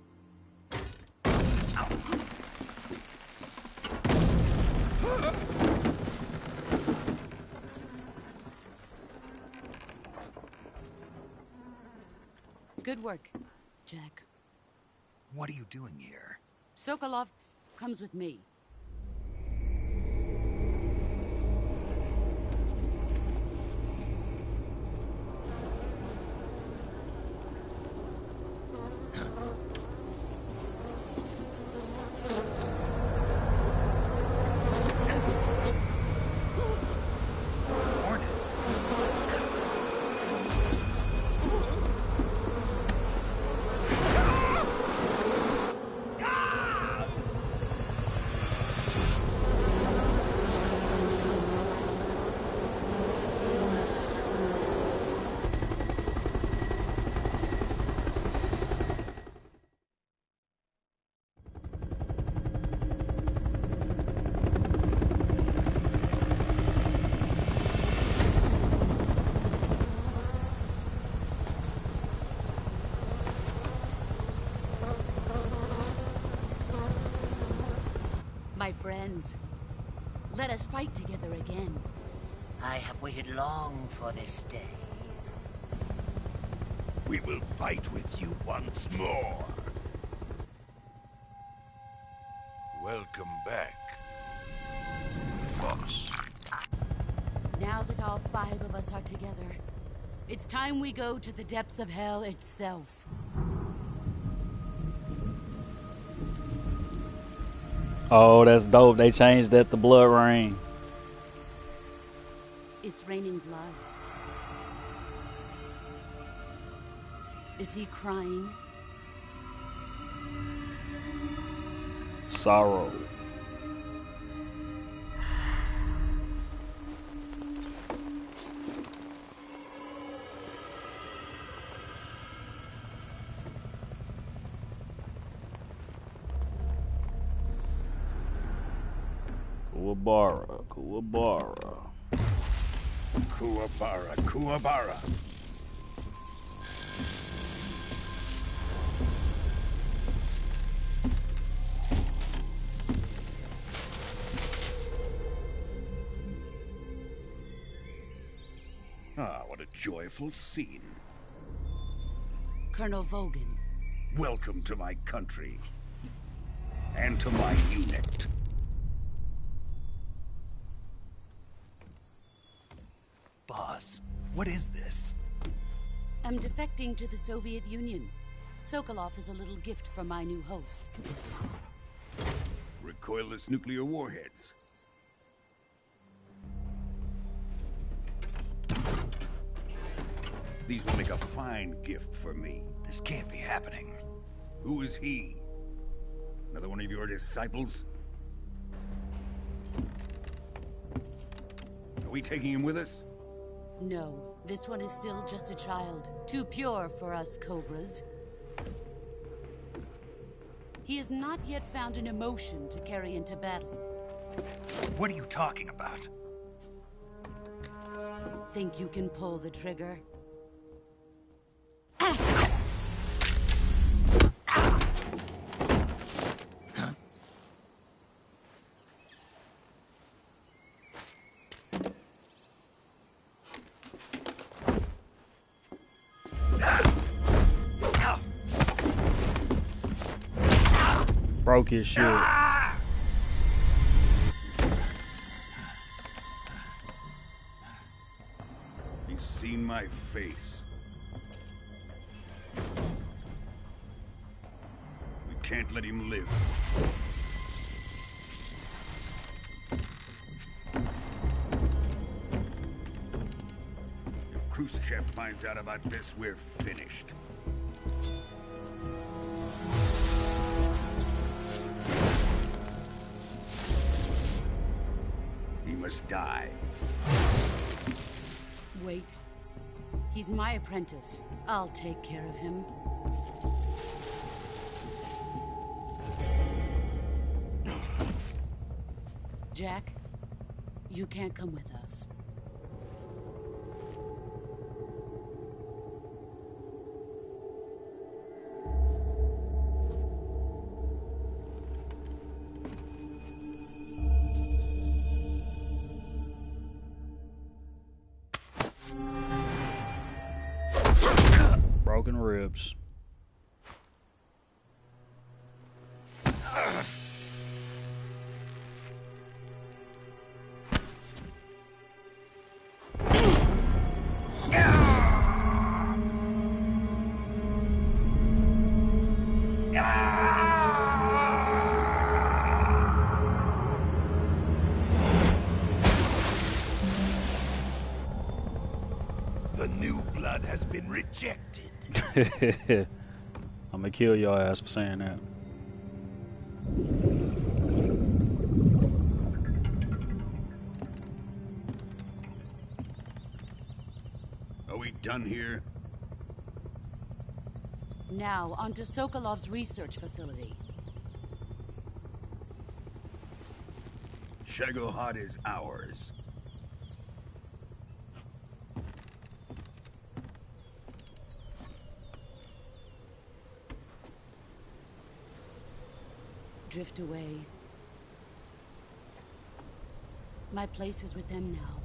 Good work, Jack. What are you doing here? Sokolov comes with me. Hornets? My friends, let us fight together again. I have waited long for this day. We will fight with you once more. Welcome back, boss. Now that all 5 of us are together, it's time we go to the depths of hell itself. Oh, that's dope. They changed that to Blood Rain. It's raining blood. Is he crying? Sorrow. Kuwabara, Kuwabara. Kuwabara, Kuwabara. Ah, what a joyful scene. Colonel Vogan. Welcome to my country. And to my unit. Boss, what is this? I'm defecting to the Soviet Union. Sokolov is a little gift from my new hosts. Recoilless nuclear warheads. These will make a fine gift for me. This can't be happening. Who is he? Another one of your disciples? Are we taking him with us? No, this one is still just a child. Too pure for us Cobras. He has not yet found an emotion to carry into battle. What are you talking about? Think you can pull the trigger? Broke his shit. He's seen my face. We can't let him live. If Khrushchev finds out about this, we're finished. He must die. Wait. He's my apprentice. I'll take care of him. Jack, you can't come with us. Broken ribs. The new blood has been rejected. I'm gonna kill your ass for saying that. Are we done here? Now, onto Sokolov's research facility. Shagohod is ours. Drift away. My place is with them now.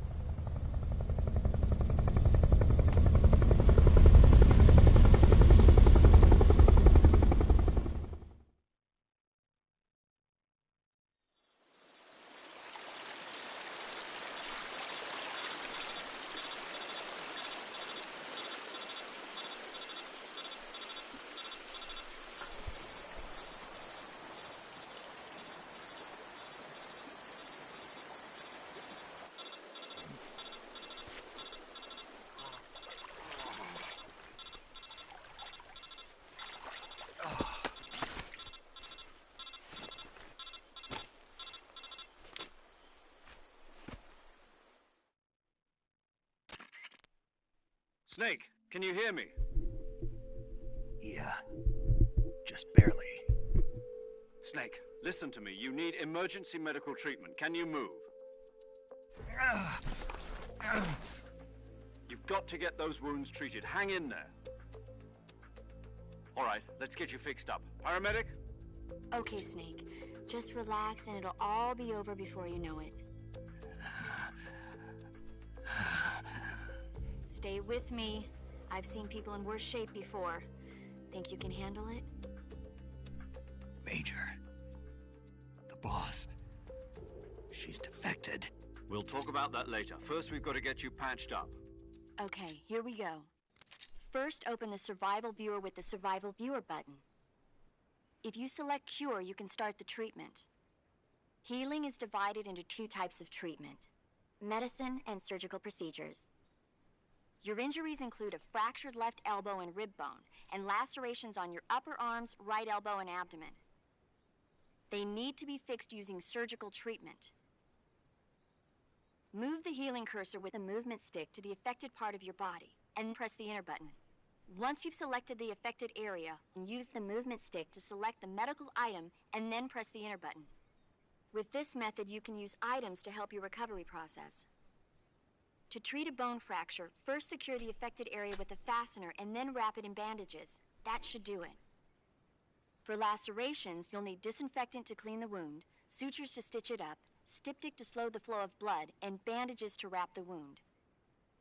Snake, can you hear me? Yeah. Just barely. Snake, listen to me. You need emergency medical treatment. Can you move? You've got to get those wounds treated. Hang in there. All right, let's get you fixed up. Paramedic? Okay, Snake. Just relax and it'll all be over before you know it. Stay with me. I've seen people in worse shape before. Think you can handle it? Major. The boss. She's defected. We'll talk about that later. First, we've got to get you patched up. Okay, here we go. First, open the Survival Viewer with the Survival Viewer button. If you select Cure, you can start the treatment. Healing is divided into two types of treatment: medicine and surgical procedures. Your injuries include a fractured left elbow and rib bone, and lacerations on your upper arms, right elbow, and abdomen. They need to be fixed using surgical treatment. Move the healing cursor with a movement stick to the affected part of your body, and press the enter button. Once you've selected the affected area, use the movement stick to select the medical item, and then press the enter button. With this method, you can use items to help your recovery process. To treat a bone fracture, first secure the affected area with a fastener and then wrap it in bandages. That should do it. For lacerations, you'll need disinfectant to clean the wound, sutures to stitch it up, styptic to slow the flow of blood, and bandages to wrap the wound.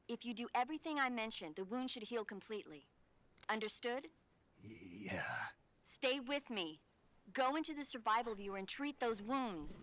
If you do everything I mentioned, the wound should heal completely. Understood? Yeah. Stay with me. Go into the survival viewer and treat those wounds.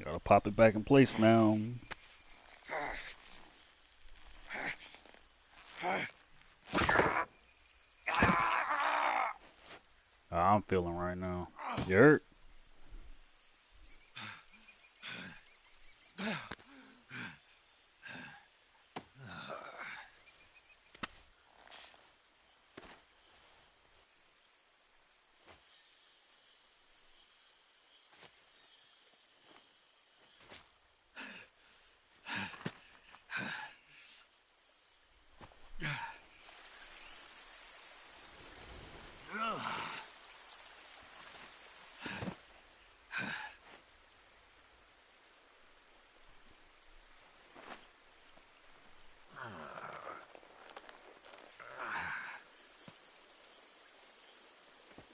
Gotta pop it back in place now. I'm feeling right now. You hurt?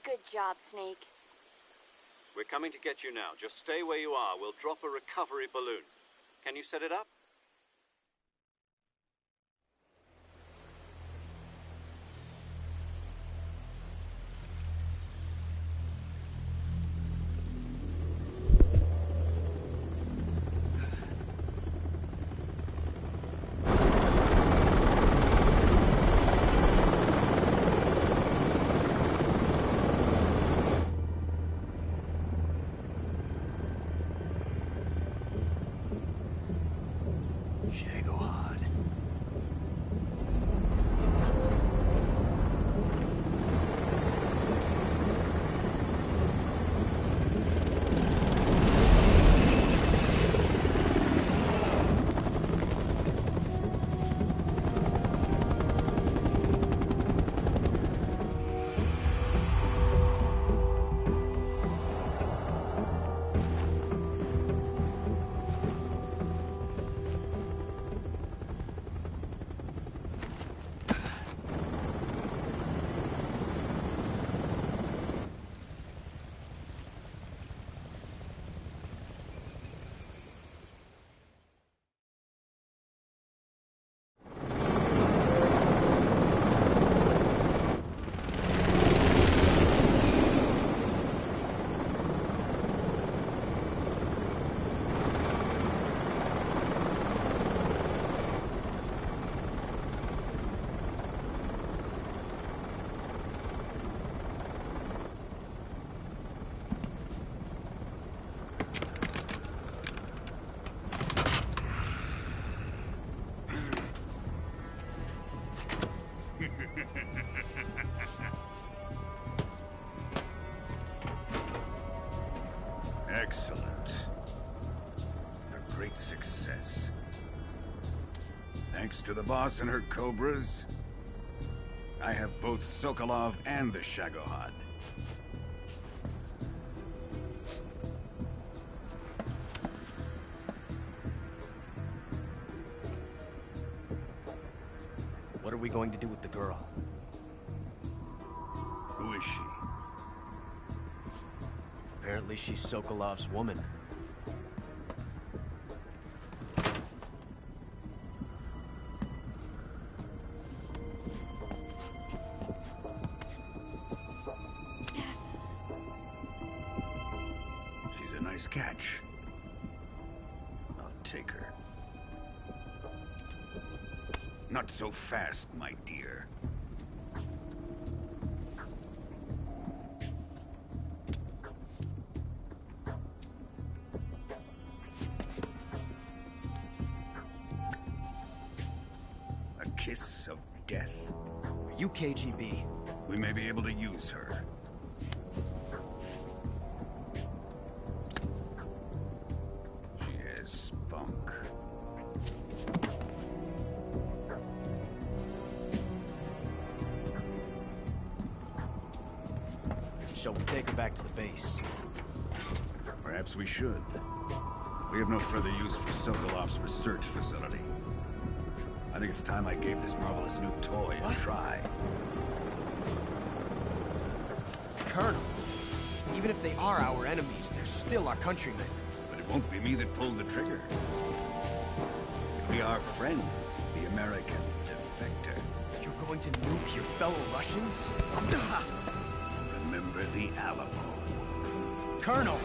Good job, Snake. We're coming to get you now. Just stay where you are. We'll drop a recovery balloon. Can you set it up? Shagohod. Thanks to the boss and her cobras, I have both Sokolov and the Shagohod. What are we going to do with the girl? Who is she? Apparently she's Sokolov's woman. She's a nice catch. I'll take her. Not so fast, my dear. A kiss of death. Are you KGB? We may be able to use her. She has spunk. Shall we take her back to the base? Perhaps we should. We have no further use for Sokolov's research facility. I think it's time I gave this marvelous new toy a try. Colonel, even if they are our enemies, they're still our countrymen. But it won't be me that pulled the trigger. It'll be our friend, the American defector. You're going to nuke your fellow Russians? Remember the Alamo. Colonel!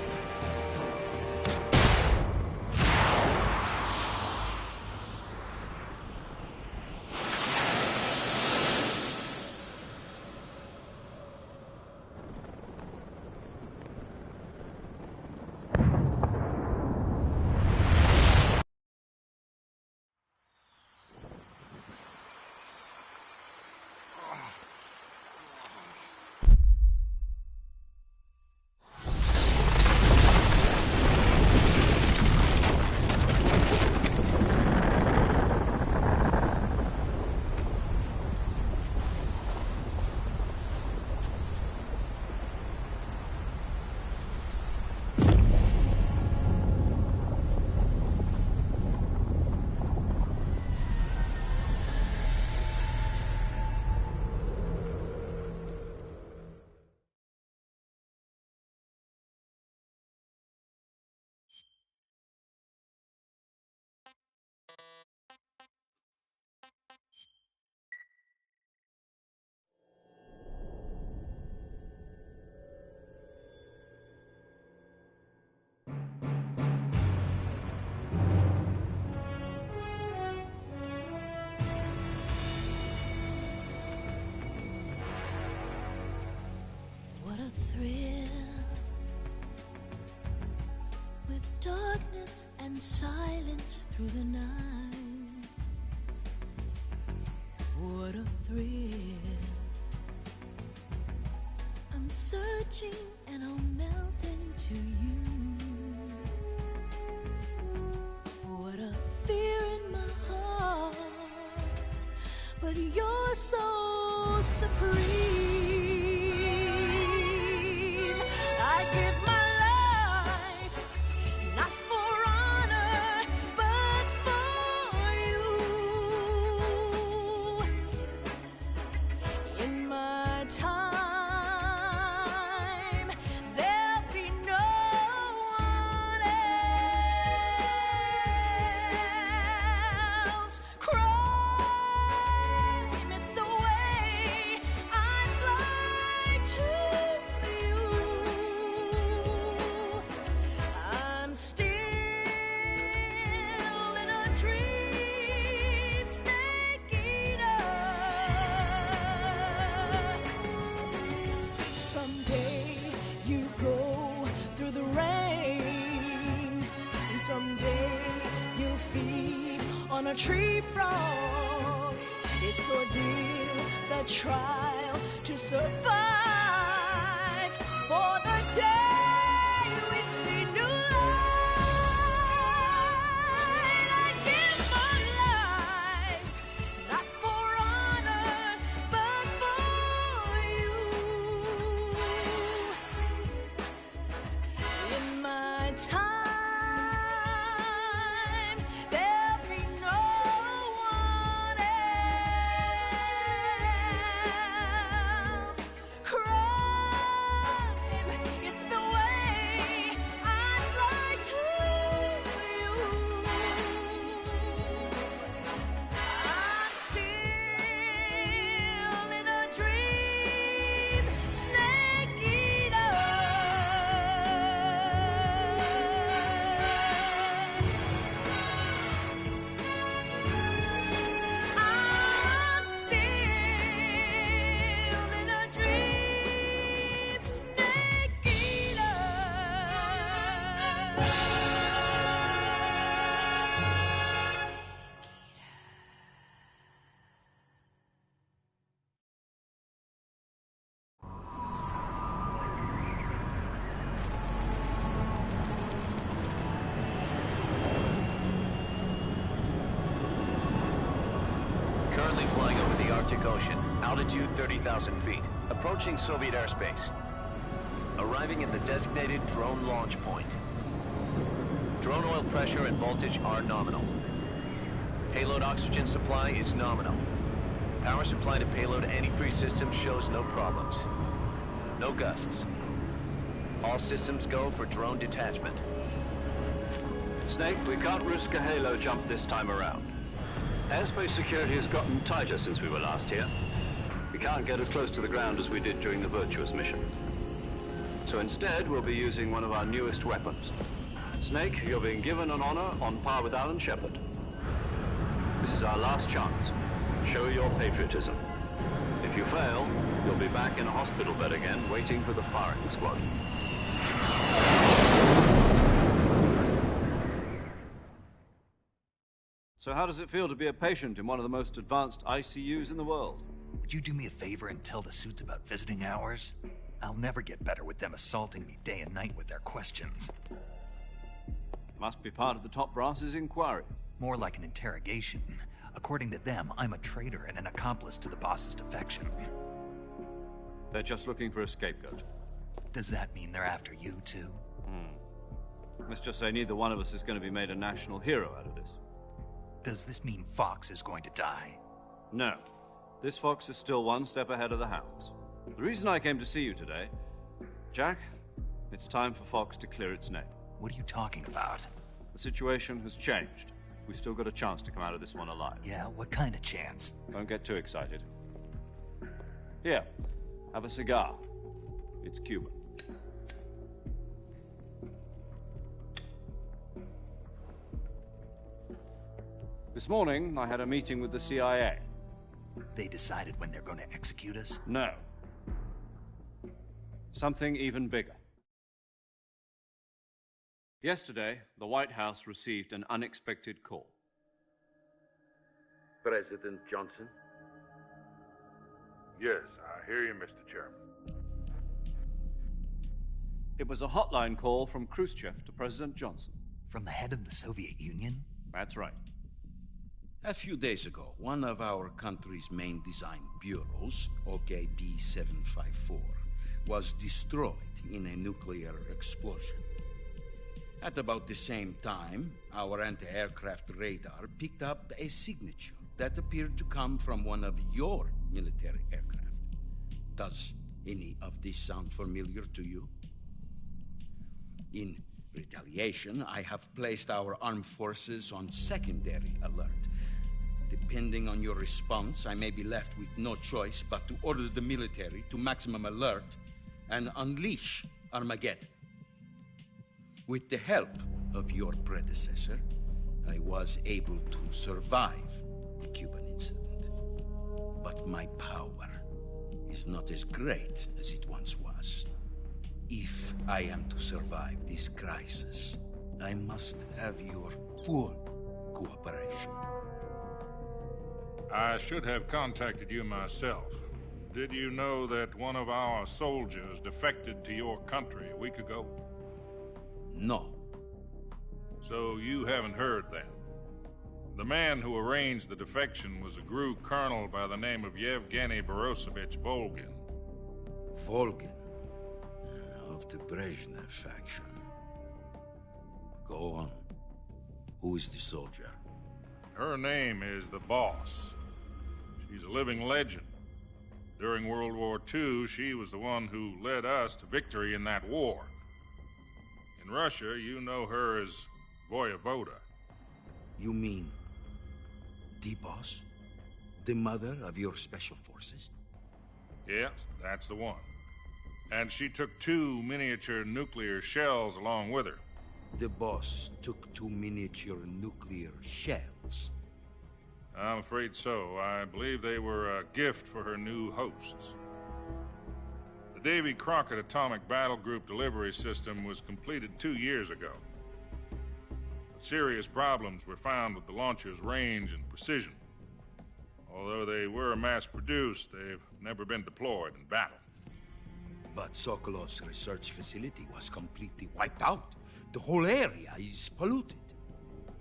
What a thrill, with darkness and silence through the night. What a thrill, I'm searching and I'll melt into you. What a fear in my heart, but you're so supreme. I give my life, not for honor, but for you. In my time, there'll be no one else. Crime, it's the way I fly to you. I'm still in a dream, snake eater. Someday you go through the rain, and someday you'll feed on a tree frog. It's ordeal, the trial to survive for the day we see new light. I give my life, Currently flying over the Arctic Ocean, altitude 30,000 feet, approaching Soviet airspace. Arriving at the designated drone launch point. Drone oil pressure and voltage are nominal. Payload oxygen supply is nominal. Power supply to payload antifreeze system shows no problems. No gusts. All systems go for drone detachment. Snake, we can't risk a halo jump this time around. Airspace security has gotten tighter since we were last here. We can't get as close to the ground as we did during the Virtuous mission. So instead, we'll be using one of our newest weapons. Snake, you're being given an honor on par with Alan Shepard. This is our last chance. Show your patriotism. If you fail, you'll be back in a hospital bed again, waiting for the firing squad. So how does it feel to be a patient in one of the most advanced ICUs in the world? Would you do me a favor and tell the suits about visiting hours? I'll never get better with them assaulting me day and night with their questions. Must be part of the top brass's inquiry. More like an interrogation. According to them, I'm a traitor and an accomplice to the boss's defection. They're just looking for a scapegoat. Does that mean they're after you, too? Let's just say neither one of us is going to be made a national hero out of this. Does this mean Fox is going to die? No. This Fox is still one step ahead of the Hounds. The reason I came to see you today... Jack, it's time for Fox to clear its name. What are you talking about? The situation has changed. We've still got a chance to come out of this one alive. Yeah, what kind of chance? Don't get too excited. Here, have a cigar. It's Cuban. This morning, I had a meeting with the CIA. They decided when they're going to execute us? No. Something even bigger. Yesterday, the White House received an unexpected call. President Johnson? Yes, I hear you, Mr. Chairman. It was a hotline call from Khrushchev to President Johnson. From the head of the Soviet Union? That's right. A few days ago, one of our country's main design bureaus, OKB-754, was destroyed in a nuclear explosion. At about the same time, our anti-aircraft radar picked up a signature that appeared to come from one of your military aircraft. Does any of this sound familiar to you? In retaliation, I have placed our armed forces on secondary alert. Depending on your response, I may be left with no choice but to order the military to maximum alert and unleash Armageddon. With the help of your predecessor, I was able to survive the Cuban incident. But my power is not as great as it once was. If I am to survive this crisis, I must have your full cooperation. I should have contacted you myself. Did you know that one of our soldiers defected to your country a week ago? No. So you haven't heard then. The man who arranged the defection was a GRU colonel by the name of Yevgeny Borosovich Volgin. Volgin? Of the Brezhnev faction. Go on. Who is the soldier? Her name is the Boss. She's a living legend. During World War II, she was the one who led us to victory in that war. In Russia, you know her as Voyevoda. You mean the Boss? The mother of your special forces? Yes, that's the one. And she took 2 miniature nuclear shells along with her. The Boss took 2 miniature nuclear shells? I'm afraid so. I believe they were a gift for her new hosts. The Davy Crockett Atomic Battle Group delivery system was completed 2 years ago. But serious problems were found with the launcher's range and precision. Although they were mass-produced, they've never been deployed in battle. But Sokolov's research facility was completely wiped out. The whole area is polluted.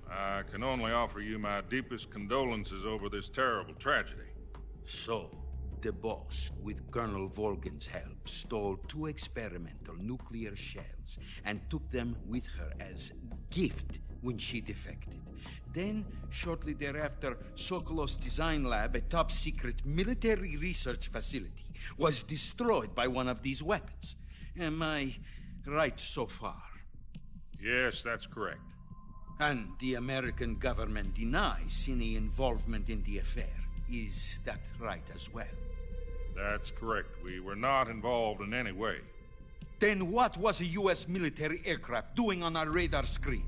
I can only offer you my deepest condolences over this terrible tragedy. So, the boss, with Colonel Volgin's help, stole 2 experimental nuclear shells and took them with her as gift when she defected. Then, shortly thereafter, Sokolov's design lab, a top-secret military research facility, was destroyed by one of these weapons. Am I right so far? Yes, that's correct. And the American government denies any involvement in the affair. Is that right as well? That's correct. We were not involved in any way. Then what was a U.S. military aircraft doing on our radar screen?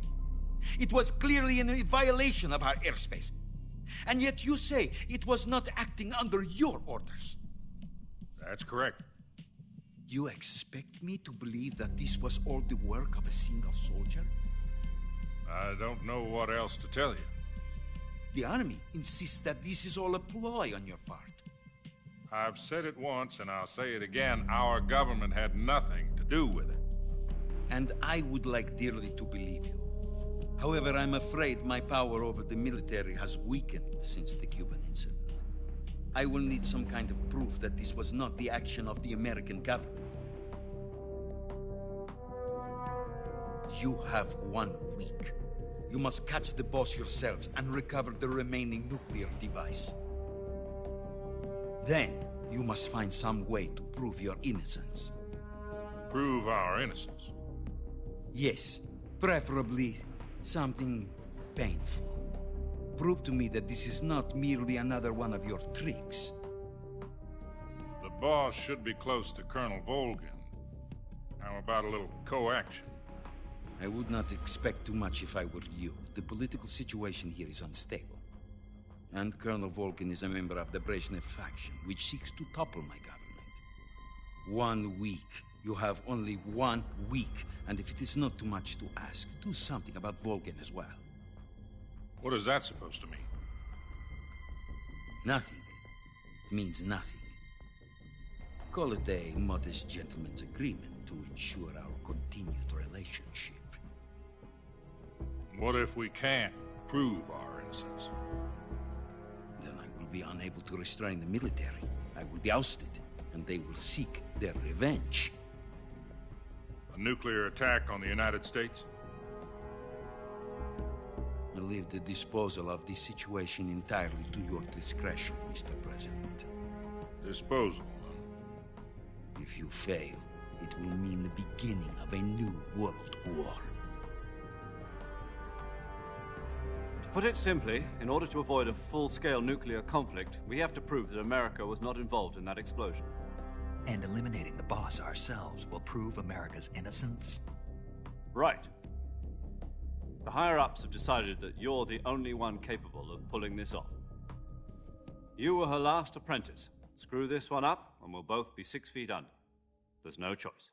It was clearly in violation of our airspace. And yet you say it was not acting under your orders. That's correct. You expect me to believe that this was all the work of a single soldier? I don't know what else to tell you. The Army insists that this is all a ploy on your part. I've said it once, and I'll say it again. Our government had nothing to do with it. And I would like dearly to believe you. However, I'm afraid my power over the military has weakened since the Cuban incident. I will need some kind of proof that this was not the action of the American government. You have 1 week. You must catch the boss yourselves and recover the remaining nuclear device. Then, you must find some way to prove your innocence. Prove our innocence? Yes, preferably something painful. Prove to me that this is not merely another one of your tricks. The boss should be close to Colonel Volgin. How about a little co-action? I would not expect too much if I were you. The political situation here is unstable. And Colonel Volgin is a member of the Brezhnev faction, which seeks to topple my government. 1 week. You have only 1 week. And if it is not too much to ask, do something about Volgin as well. What is that supposed to mean? Nothing. It means nothing. Call it a modest gentleman's agreement to ensure our continued relationship. What if we can't prove our innocence? Then I will be unable to restrain the military. I will be ousted, and they will seek their revenge. A nuclear attack on the United States? I leave the disposal of this situation entirely to your discretion, Mr. President. Disposal? If you fail, it will mean the beginning of a new world war. To put it simply, in order to avoid a full-scale nuclear conflict, we have to prove that America was not involved in that explosion. And eliminating the boss ourselves will prove America's innocence? Right. The higher-ups have decided that you're the only one capable of pulling this off. You were her last apprentice. Screw this one up, and we'll both be 6 feet under. There's no choice.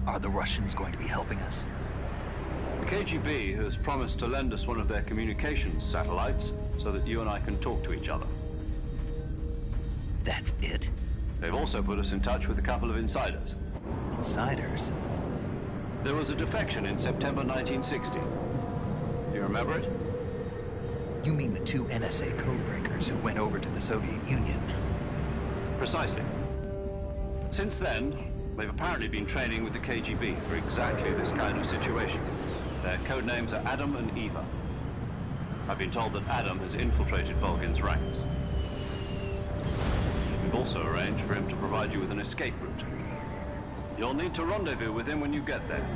Are the Russians going to be helping us? The KGB has promised to lend us one of their communications satellites so that you and I can talk to each other. That's it? They've also put us in touch with a couple of insiders. Insiders? There was a defection in September 1960. Do you remember it? You mean the 2 NSA codebreakers who went over to the Soviet Union? Precisely. Since then, they've apparently been training with the KGB for exactly this kind of situation. Their code names are Adam and Eva. I've been told that Adam has infiltrated Volgin's ranks. We've also arranged for him to provide you with an escape route. You'll need to rendezvous with him when you get there.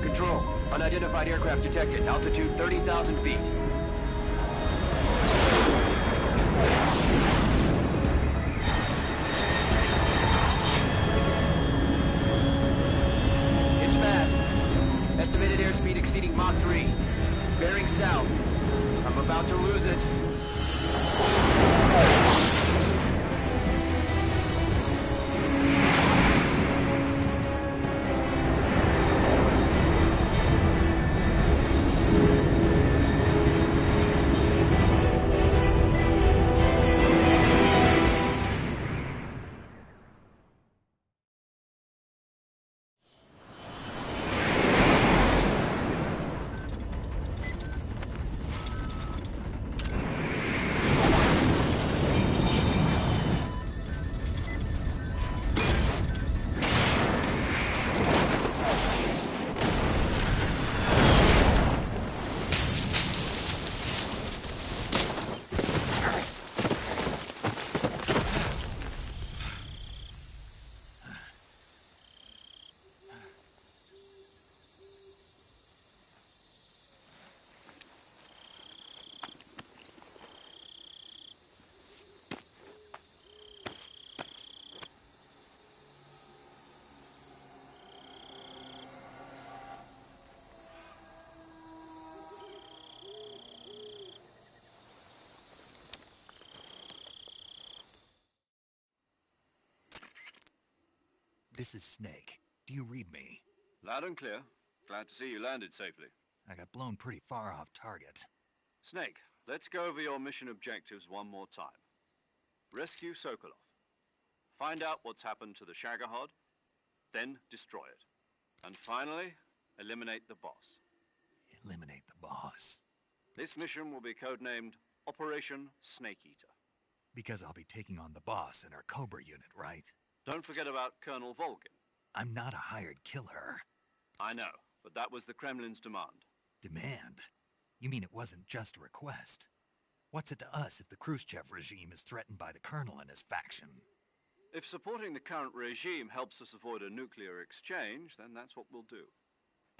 Control, unidentified aircraft detected. Altitude 30,000 feet. It's fast. Estimated airspeed exceeding Mach 3. Bearing south. I'm about to lose it. This is Snake. Do you read me? Loud and clear. Glad to see you landed safely. I got blown pretty far off target. Snake, let's go over your mission objectives one more time. Rescue Sokolov. Find out what's happened to the Shagohod, then destroy it. And finally, eliminate the boss. Eliminate the boss. This mission will be codenamed Operation Snake Eater. Because I'll be taking on the boss in our Cobra unit, right? Don't forget about Colonel Volgin. I'm not a hired killer. I know, but that was the Kremlin's demand. Demand? You mean it wasn't just a request? What's it to us if the Khrushchev regime is threatened by the Colonel and his faction? If supporting the current regime helps us avoid a nuclear exchange, then that's what we'll do.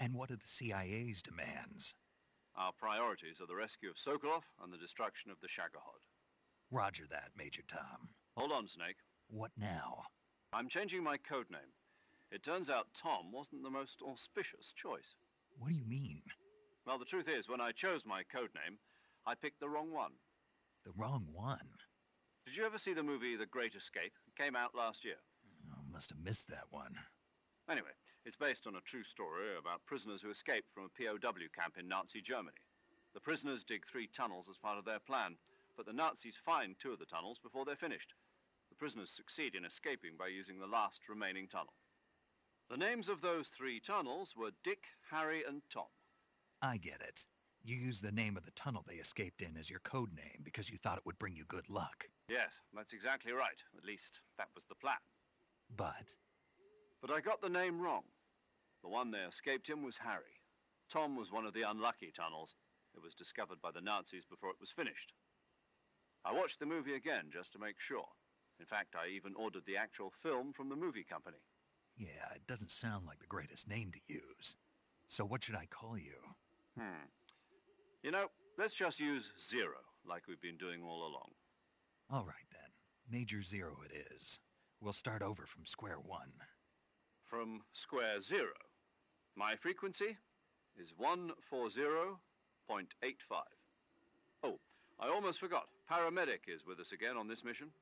And what are the CIA's demands? Our priorities are the rescue of Sokolov and the destruction of the Shagohod. Roger that, Major Tom. Hold on, Snake. What now? I'm changing my codename. It turns out Tom wasn't the most auspicious choice. What do you mean? Well, the truth is, when I chose my codename, I picked the wrong one. The wrong one? Did you ever see the movie The Great Escape? It came out last year. Oh, must have missed that one. Anyway, it's based on a true story about prisoners who escaped from a POW camp in Nazi Germany. The prisoners dig 3 tunnels as part of their plan, but the Nazis find 2 of the tunnels before they're finished. The prisoners succeed in escaping by using the last remaining tunnel. The names of those 3 tunnels were Dick, Harry, and Tom. I get it. You used the name of the tunnel they escaped in as your code name because you thought it would bring you good luck. Yes, that's exactly right. At least, that was the plan. But I got the name wrong. The one they escaped in was Harry. Tom was one of the unlucky tunnels. It was discovered by the Nazis before it was finished. I watched the movie again just to make sure. In fact, I even ordered the actual film from the movie company. yeah, it doesn't sound like the greatest name to use. So what should I call you? You know, let's just use Zero, like we've been doing all along. All right, then. Major Zero it is. We'll start over from square one. From square 0. My frequency is 140.85. Oh, I almost forgot. Paramedic is with us again on this mission.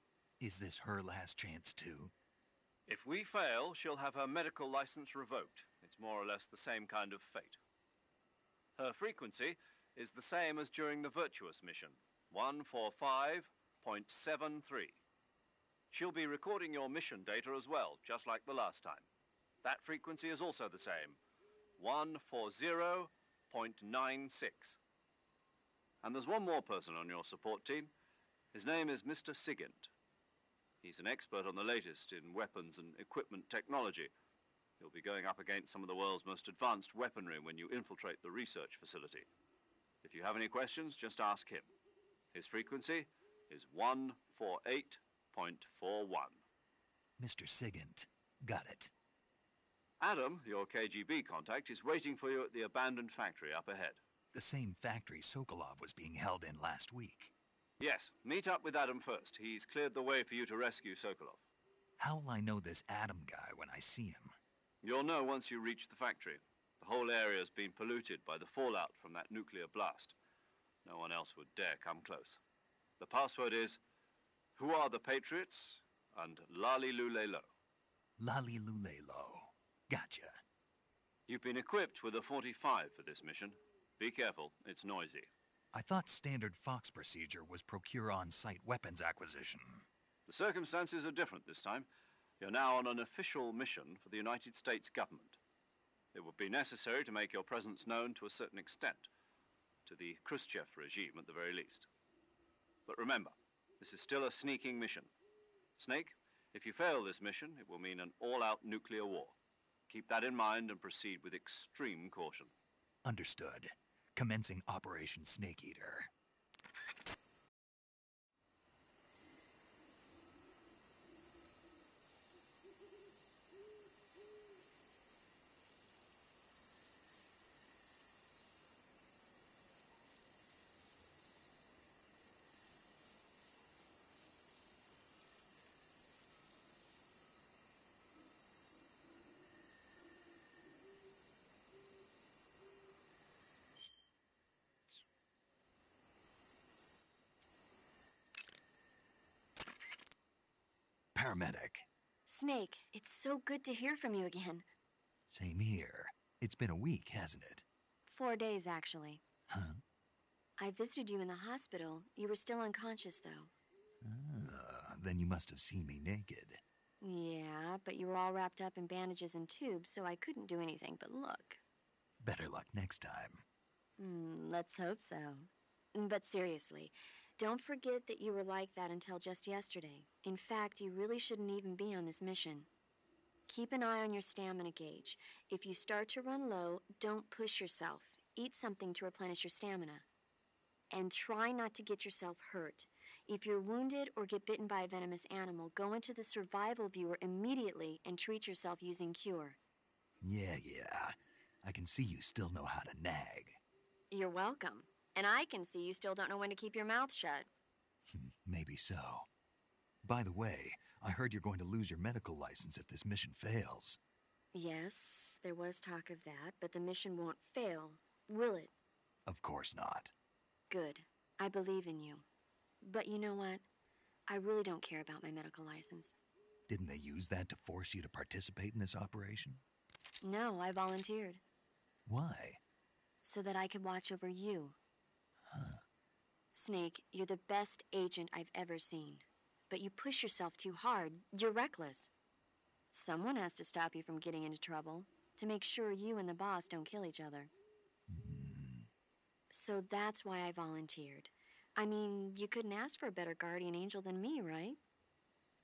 Is this her last chance, too? If we fail, she'll have her medical license revoked. It's more or less the same kind of fate. Her frequency is the same as during the Virtuous mission, 145.73. She'll be recording your mission data as well, just like the last time. That frequency is also the same, 140.96. And there's one more person on your support team. His name is Mr. Sigint. He's an expert on the latest in weapons and equipment technology. You'll be going up against some of the world's most advanced weaponry when you infiltrate the research facility. If you have any questions, just ask him. His frequency is 148.41. Mr. Sigint. Got it. Adam, your KGB contact, is waiting for you at the abandoned factory up ahead. The same factory Sokolov was being held in last week. Yes, meet up with Adam first. He's cleared the way for you to rescue Sokolov. How will I know this Adam guy when I see him? You'll know once you reach the factory. The whole area's been polluted by the fallout from that nuclear blast. No one else would dare come close. The password is, "Who are the Patriots?" and Lali Lulelo. Lali Lulelo. Gotcha. You've been equipped with a 45 for this mission. Be careful, it's noisy. I thought standard Fox procedure was procure on-site weapons acquisition. The circumstances are different this time. You're now on an official mission for the United States government. It would be necessary to make your presence known to a certain extent, to the Khrushchev regime at the very least. But remember, this is still a sneaking mission. Snake, if you fail this mission, it will mean an all-out nuclear war. Keep that in mind and proceed with extreme caution. Understood. Commencing Operation Snake Eater. Paramedic. Snake, it's so good to hear from you again. Same here. It's been a week, hasn't it? 4 days, actually. Huh? I visited you in the hospital. You were still unconscious, though. Then you must have seen me naked. Yeah, but you were all wrapped up in bandages and tubes, so I couldn't do anything but look. Better luck next time. Let's hope so. But seriously, don't forget that you were like that until just yesterday. In fact, you really shouldn't even be on this mission. Keep an eye on your stamina gauge. If you start to run low, don't push yourself. Eat something to replenish your stamina. And try not to get yourself hurt. If you're wounded or get bitten by a venomous animal, go into the survival viewer immediately and treat yourself using Cure. Yeah. I can see you still know how to nag. You're welcome. And I can see you still don't know when to keep your mouth shut. Maybe so. By the way, I heard you're going to lose your medical license if this mission fails. Yes, there was talk of that, but the mission won't fail, will it? Of course not. Good. I believe in you. But you know what? I really don't care about my medical license. Didn't they use that to force you to participate in this operation? No, I volunteered. Why? So that I could watch over you. Huh. Snake, you're the best agent I've ever seen. But you push yourself too hard. You're reckless. Someone has to stop you from getting into trouble, to make sure you and the boss don't kill each other. So that's why I volunteered. I mean, you couldn't ask for a better guardian angel than me, right?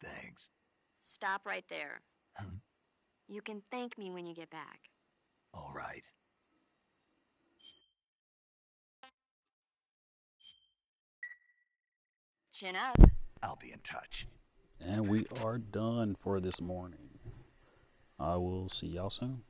Thanks. Stop right there. Huh? You can thank me when you get back. All right. Chin up. I'll be in touch. And we are done for this morning. I will see y'all soon.